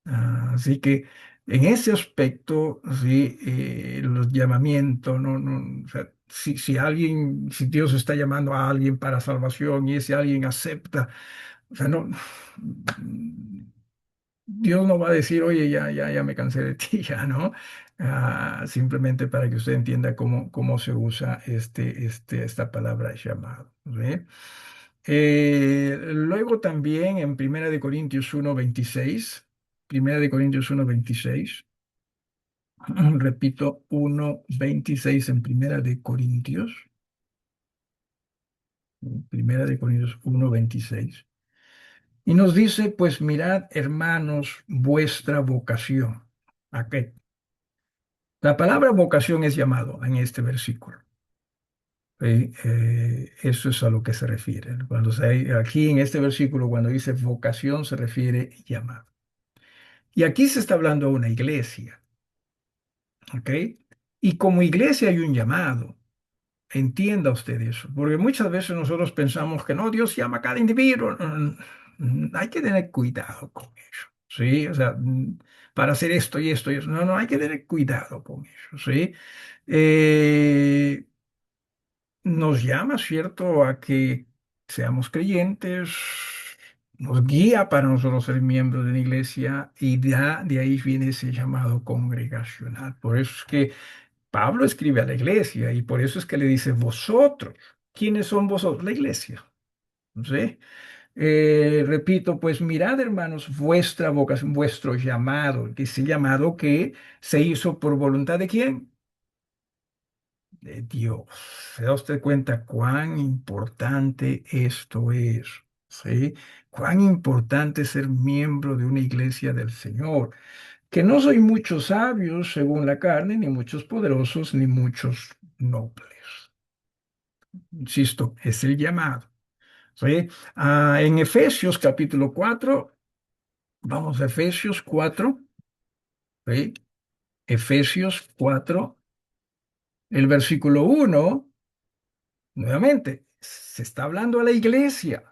Así que en ese aspecto, sí, los llamamientos, o sea, si alguien, si Dios está llamando a alguien para salvación y ese alguien acepta, o sea, no, Dios no va a decir, oye, ya me cansé de ti, ya, ¿no? Simplemente para que usted entienda cómo se usa esta palabra llamado, ¿sí? Luego también en Primera de Corintios 1:26, repito, 1:26 en Primera de Corintios 1:26, y nos dice, pues mirad, hermanos, vuestra vocación. ¿A qué? La palabra vocación es llamado en este versículo. ¿Sí? Eso es a lo que se refiere. Aquí en este versículo, cuando dice vocación, se refiere llamado. Y aquí se está hablando de una iglesia, ¿ok? Y como iglesia hay un llamado. Entienda usted eso, porque muchas veces nosotros pensamos que no, Dios llama a cada individuo. Hay que tener cuidado con eso, ¿sí? O sea, para hacer esto y esto y eso. No, no, hay que tener cuidado con eso, ¿sí? Eh, Nos llama, ¿cierto?, a que seamos creyentes, nos guía para nosotros ser miembros de una iglesia y de ahí viene ese llamado congregacional. Por eso es que Pablo escribe a la iglesia y por eso es que le dice vosotros. ¿Quiénes son vosotros? La iglesia. ¿Sí? Repito, pues mirad, hermanos, vuestra vocación, vuestro llamado, que ese llamado que se hizo por voluntad de quién, de Dios. ¿Se da usted cuenta cuán importante esto es? ¿Sí? Cuán importante es ser miembro de una iglesia del Señor. Que no soy muchos sabios según la carne, ni muchos poderosos, ni muchos nobles. Insisto, es el llamado. ¿Sí? En Efesios capítulo 4, vamos a Efesios 4, ¿sí? Efesios 4, el versículo 1, nuevamente, se está hablando a la iglesia.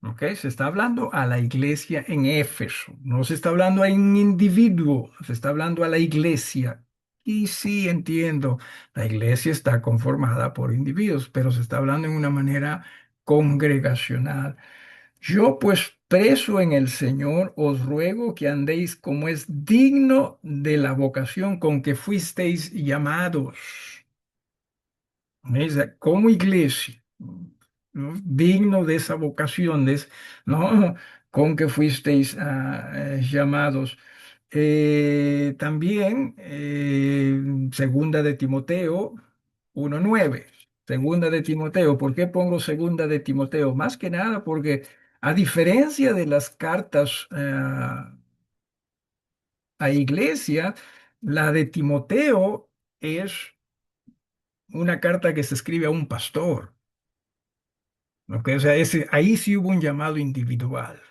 ¿Ok? Se está hablando a la iglesia en Éfeso, no se está hablando a un individuo, se está hablando a la iglesia. Y sí, entiendo, la iglesia está conformada por individuos, pero se está hablando en una manera congregacional. Yo pues preso en el Señor, os ruego que andéis como es digno de la vocación con que fuisteis llamados. Como iglesia, ¿no? Digno de esa vocación, ¿no? Con que fuisteis llamados. También, segunda de Timoteo 1:9. Segunda de Timoteo. ¿Por qué pongo segunda de Timoteo? Más que nada porque a diferencia de las cartas a iglesia, la de Timoteo es una carta que se escribe a un pastor. ¿Ok? O sea, ahí sí hubo un llamado individual.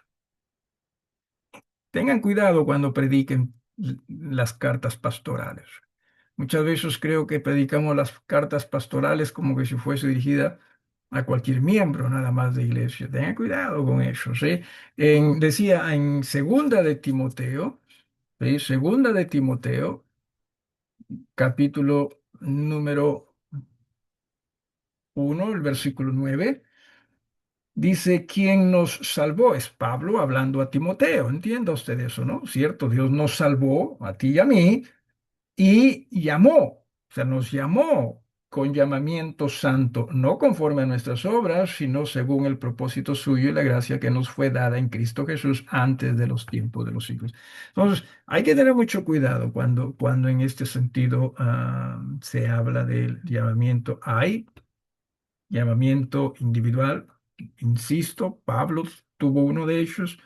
Tengan cuidado cuando prediquen las cartas pastorales. Muchas veces creo que predicamos las cartas pastorales como que si fuese dirigida a cualquier miembro nada más de iglesia. Tengan cuidado con eso, ¿sí? Decía en segunda de Timoteo, ¿sí? Segunda de Timoteo, capítulo número 1, el versículo 9. Dice, ¿quién nos salvó? Es Pablo hablando a Timoteo. Entienda usted eso, ¿no? ¿Cierto? Dios nos salvó a ti y a mí y llamó, o sea, nos llamó con llamamiento santo, no conforme a nuestras obras, sino según el propósito suyo y la gracia que nos fue dada en Cristo Jesús antes de los tiempos de los siglos. Entonces, hay que tener mucho cuidado cuando en este sentido se habla del llamamiento. Hay llamamiento individual, insisto, Pablo tuvo uno de ellos,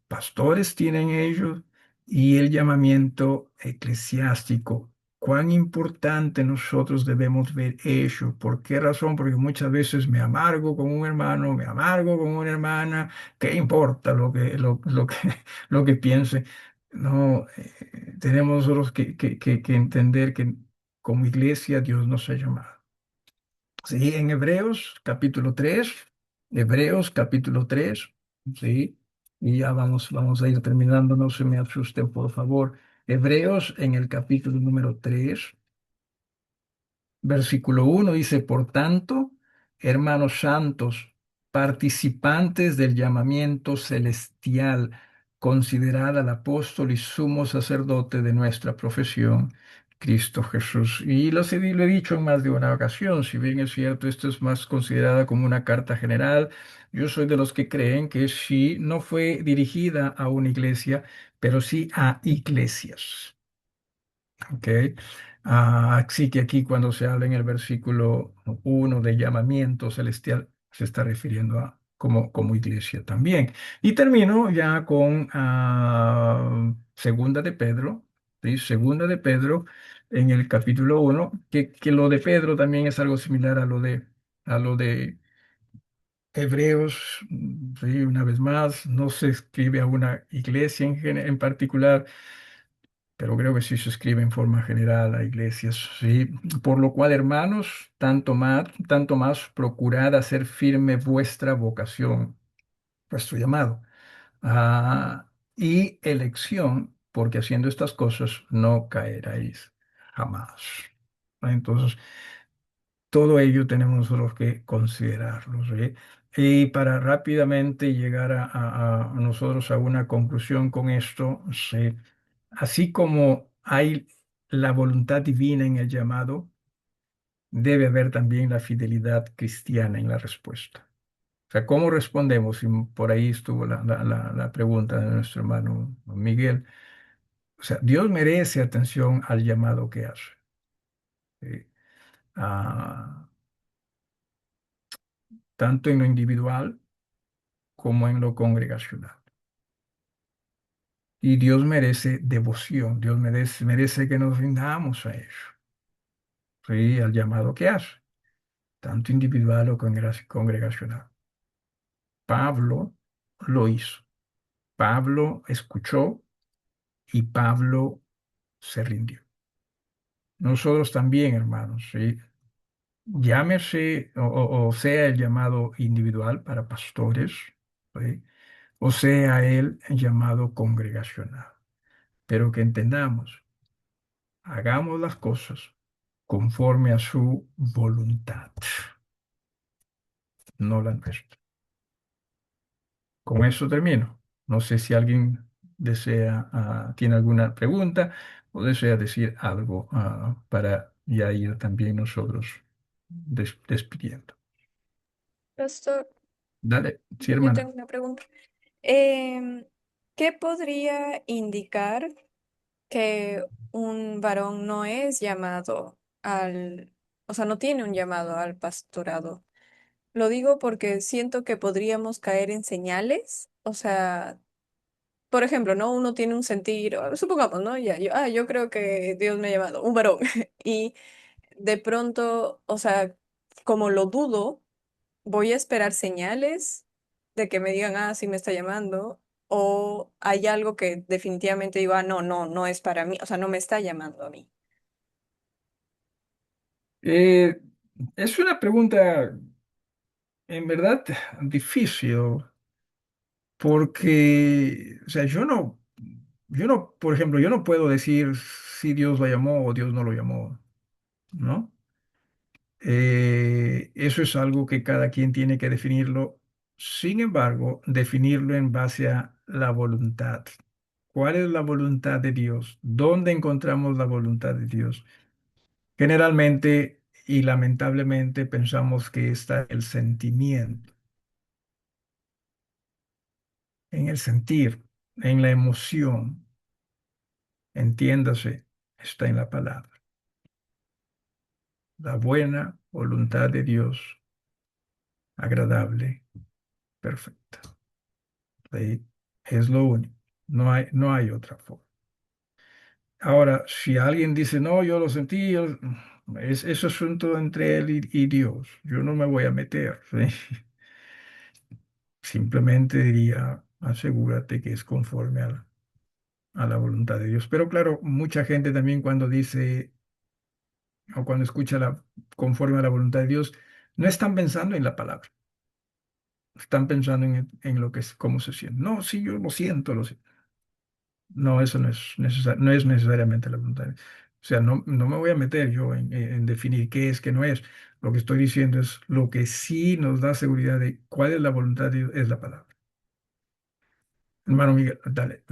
pastores tienen ellos, y el llamamiento eclesiástico. Cuán importante nosotros debemos ver eso. ¿Por qué razón? Porque muchas veces me amargo con un hermano, me amargo con una hermana. ¿Qué importa lo que piense? No, tenemos nosotros que entender que como iglesia Dios nos ha llamado. Sí, en Hebreos capítulo 3, sí, y ya vamos a ir terminando, no se me asusten, por favor. Hebreos en el capítulo número 3. Versículo 1 dice, por tanto, hermanos santos, participantes del llamamiento celestial, considerad al apóstol y sumo sacerdote de nuestra profesión, Cristo Jesús. Y lo he dicho en más de una ocasión, si bien es cierto, esto es más considerada como una carta general, yo soy de los que creen que sí, no fue dirigida a una iglesia, pero sí a iglesias. ¿Ok? Así que aquí cuando se habla en el versículo 1 de llamamiento celestial, se está refiriendo a como iglesia también. Y termino ya con Segunda de Pedro, ¿sí? Segunda de Pedro en el capítulo 1, que lo de Pedro también es algo similar a lo de Hebreos, sí, una vez más, no se escribe a una iglesia en particular, pero creo que sí se escribe en forma general a iglesias, sí. Por lo cual, hermanos, tanto más procurad hacer firme vuestra vocación, vuestro llamado, y elección, porque haciendo estas cosas no caeréis jamás. Entonces, todo ello tenemos nosotros que considerarlo, ¿sí? Y para rápidamente llegar a nosotros a una conclusión con esto, ¿sí? Así como hay la voluntad divina en el llamado, debe haber también la fidelidad cristiana en la respuesta. O sea, ¿cómo respondemos? Y por ahí estuvo la pregunta de nuestro hermano Miguel. O sea, Dios merece atención al llamado que hace. ¿Sí? Ah, tanto en lo individual como en lo congregacional. Y Dios merece devoción, Dios merece que nos rindamos a eso, ¿sí? Al llamado que hace, tanto individual o congregacional. Pablo lo hizo. Pablo escuchó y Pablo se rindió. Nosotros también, hermanos, ¿sí? Llámese o sea el llamado individual para pastores, ¿sí? O sea el llamado congregacional. Pero que entendamos, hagamos las cosas conforme a su voluntad, no la nuestra. Con eso termino. No sé si alguien tiene alguna pregunta o desea decir algo para ya ir también nosotros despidiendo. Pastor, Dale, sí, yo hermana. tengo una pregunta. Em, ¿Qué podría indicar que un varón no es llamado o sea, no tiene un llamado al pastorado? Lo digo porque siento que podríamos caer en señales, o sea, por ejemplo, ¿no? Uno tiene un sentir, supongamos, ¿no? Yo creo que Dios me ha llamado, un varón, y de pronto, o sea, como lo dudo, voy a esperar señales de que me digan, sí me está llamando, o hay algo que definitivamente digo, no es para mí, o sea, no me está llamando a mí. Eh, es una pregunta en verdad difícil, porque, o sea, por ejemplo, yo no puedo decir si Dios lo llamó o Dios no lo llamó, ¿no? Eso es algo que cada quien tiene que definirlo. Sin embargo, definirlo en base a la voluntad. ¿Cuál es la voluntad de Dios? ¿Dónde encontramos la voluntad de Dios? Generalmente y lamentablemente pensamos que está el sentimiento, en el sentir, en la emoción. Entiéndase, está en la palabra. La buena voluntad de Dios, agradable, perfecta. Ahí es lo único. No hay otra forma. Ahora, si alguien dice, no, yo lo sentí, es asunto entre él y Dios. Yo no me voy a meter, ¿sí? Simplemente diría, asegúrate que es conforme a la voluntad de Dios. Pero claro, mucha gente también cuando dice o cuando escucha conforme a la voluntad de Dios, no están pensando en la palabra, están pensando en lo que es, cómo se siente. No, sí, yo lo siento, lo siento. No, eso no es necesariamente la voluntad de Dios. O sea, no me voy a meter yo en definir qué es, qué no es. Lo que estoy diciendo es lo que sí nos da seguridad de cuál es la voluntad de Dios, es la palabra. Hermano Miguel, dale.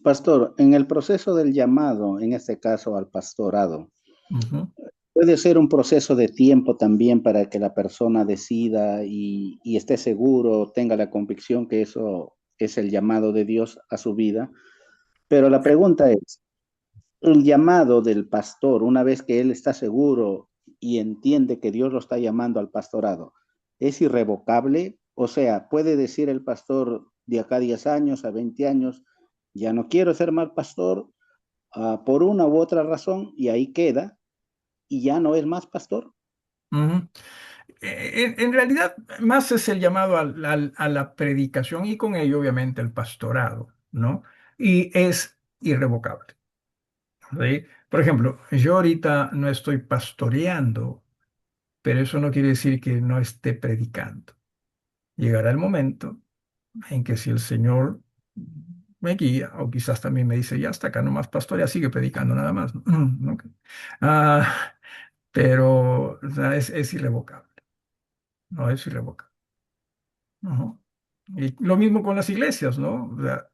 Pastor, en el proceso del llamado, en este caso al pastorado, Ujú. puede ser un proceso de tiempo también para que la persona decida y esté seguro, tenga la convicción que eso es el llamado de Dios a su vida. Pero la pregunta es, el llamado del pastor, una vez que él está seguro y entiende que Dios lo está llamando al pastorado, ¿es irrevocable? O sea, puede decir el pastor de acá a 10 años, a 20 años, ya no quiero ser mal pastor, por una u otra razón, y ahí queda, y ya no es más pastor. Ujú. En realidad, más es el llamado a la predicación y con ello, obviamente, el pastorado, ¿no? Y es irrevocable. ¿Sí? Por ejemplo, yo ahorita no estoy pastoreando, pero eso no quiere decir que no esté predicando. Llegará el momento en que si el Señor me guía, o quizás también me dice, ya hasta acá nomás pastorea, sigue predicando nada más. ¿No? Ok. Ah, pero o sea, es irrevocable, no es irrevocable. Ujú. Y lo mismo con las iglesias, ¿no? O sea,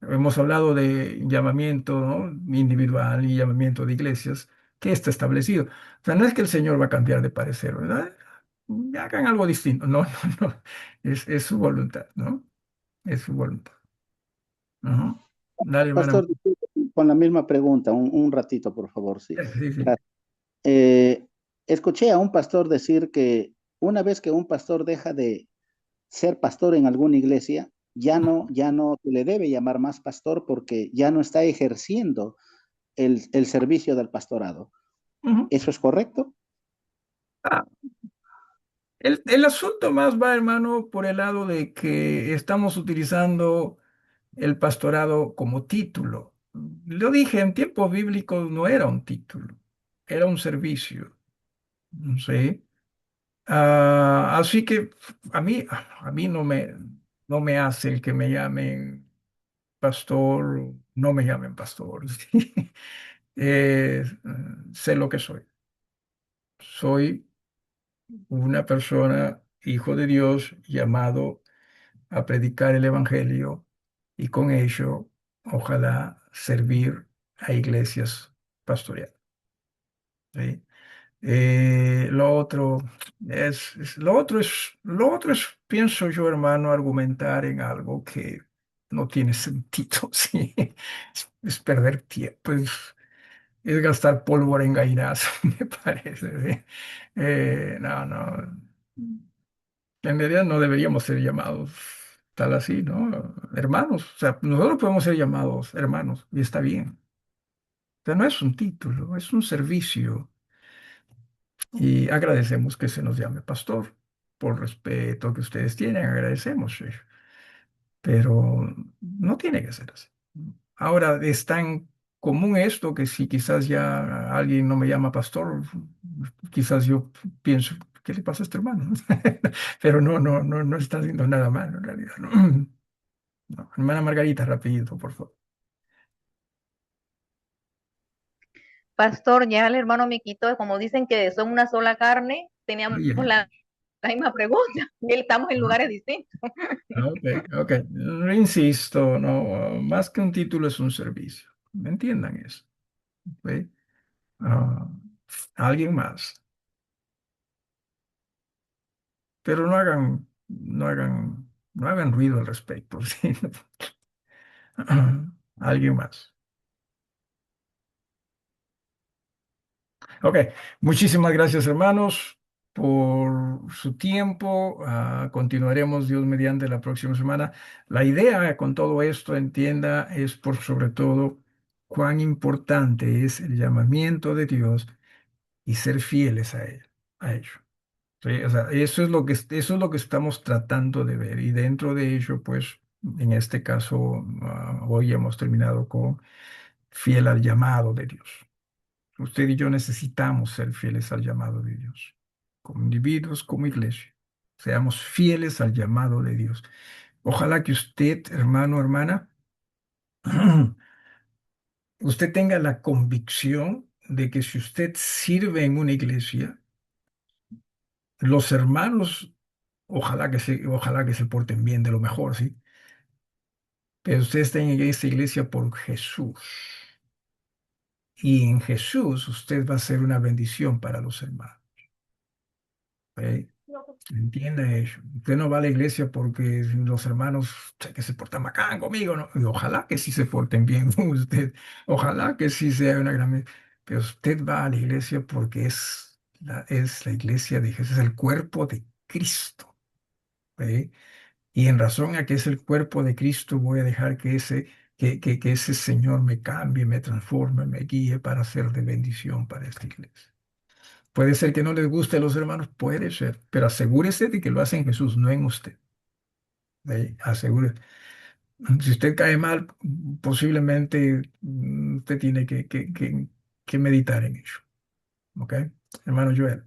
hemos hablado de llamamiento, ¿no? Individual y llamamiento de iglesias, que está establecido. O sea, no es que el Señor va a cambiar de parecer, ¿verdad? Hagan algo distinto. No, no, no. Es su voluntad, ¿no? Es su voluntad. Ujú. Dale, hermano. Pastor, con la misma pregunta, un ratito, por favor, sí. Sí, sí. Gracias. Eh, Escuché a un pastor decir que una vez que un pastor deja de ser pastor en alguna iglesia, ya no se le debe llamar más pastor porque ya no está ejerciendo el servicio del pastorado. Ujú. ¿Eso es correcto? Ah, el asunto más va, hermano, por el lado de que estamos utilizando el pastorado como título. Lo dije, en tiempos bíblicos no era un título, era un servicio. ¿Sí? Así que a mí no me hace el que me llamen pastor, no me llamen pastor. ¿Sí? Eh, sé lo que soy. Soy una persona, hijo de Dios, llamado a predicar el Evangelio y con ello, ojalá, servir a iglesias pastoreales. ¿Sí? Lo otro es, pienso yo, hermano, argumentar en algo que no tiene sentido, ¿sí? Es perder tiempo, es gastar pólvora en gallinazo, me parece, ¿sí? No, no. En realidad no deberíamos ser llamados tal así, ¿no? Hermanos, o sea, nosotros podemos ser llamados hermanos y está bien. O sea, no es un título, es un servicio y agradecemos que se nos llame pastor. Por respeto que ustedes tienen, agradecemos, pero no tiene que ser así. Ahora están común esto, que si quizás ya alguien no me llama pastor, quizás yo pienso, ¿qué le pasa a este hermano? Pero no está haciendo nada malo en realidad, ¿no? No. Hermana Margarita, rapidito, por favor. Pastor, ya el hermano me quitó, como dicen que son una sola carne, teníamos Ay, ay, la misma pregunta, y estamos en ay. lugares distintos. Ok, ok. Insisto, no, más que un título es un servicio. ¿Me entiendan eso? ¿Ok? Ah, alguien más. Pero no hagan ruido al respecto. ¿Sí? Alguien más. Ok, muchísimas gracias, hermanos, por su tiempo. Continuaremos, Dios mediante, la próxima semana. La idea con todo esto, entienda, es por sobre todo cuán importante es el llamamiento de Dios y ser fieles a él, a ello. ¿Sí? O sea, eso es lo que estamos tratando de ver. Y dentro de ello, pues, en este caso, hoy hemos terminado con fiel al llamado de Dios. Usted y yo necesitamos ser fieles al llamado de Dios, como individuos, como iglesia. Seamos fieles al llamado de Dios. Ojalá que usted, hermano, hermana, usted tenga la convicción de que si usted sirve en una iglesia, los hermanos, ojalá que se porten bien de lo mejor, ¿sí? Pero usted está en esa iglesia por Jesús. Y en Jesús usted va a ser una bendición para los hermanos. ¿Ok? Entienda eso. Usted no va a la iglesia porque los hermanos que se portan bacán conmigo, ¿no? Y ojalá que sí se porten bien con usted. Ojalá que sí sea una gran... Pero usted va a la iglesia porque es la iglesia de Jesús, es el cuerpo de Cristo. ¿Ok? Y en razón a que es el cuerpo de Cristo, voy a dejar que ese Señor me cambie, me transforme, me guíe para ser de bendición para esta iglesia. Puede ser que no les guste a los hermanos, puede ser, pero asegúrese de que lo hace en Jesús, no en usted. Asegúrese. Si usted cae mal, posiblemente usted tiene que meditar en ello. ¿Ok? Hermano Joel.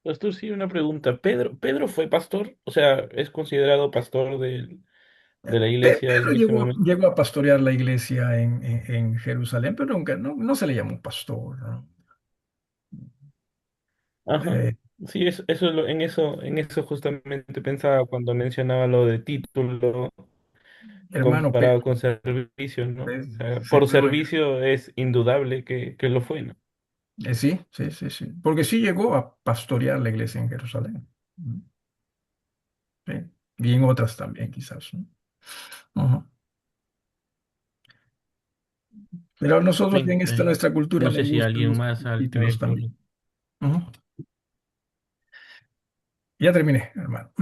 Pastor, sí, una pregunta. ¿Pedro fue pastor? O sea, ¿es considerado pastor de la iglesia Pedro en ese momento? llegó a pastorear la iglesia en Jerusalén, pero nunca, no se le llamó pastor, ¿no? Ajá. Eh, Sí, eso es en eso justamente pensaba cuando mencionaba lo de título hermano comparado Pedro, con servicio, ¿no? O sea, por seguro. servicio es indudable que lo fue, ¿no? Sí, sí, sí, sí. Porque sí llegó a pastorear la iglesia en Jerusalén. Sí. Y en otras también, quizás, ¿no? Ujú. Pero nosotros Amén. en esta nuestra cultura No nos sé si gustan alguien los más al títulos teléfono. también. Ujú. Ya terminé, hermano.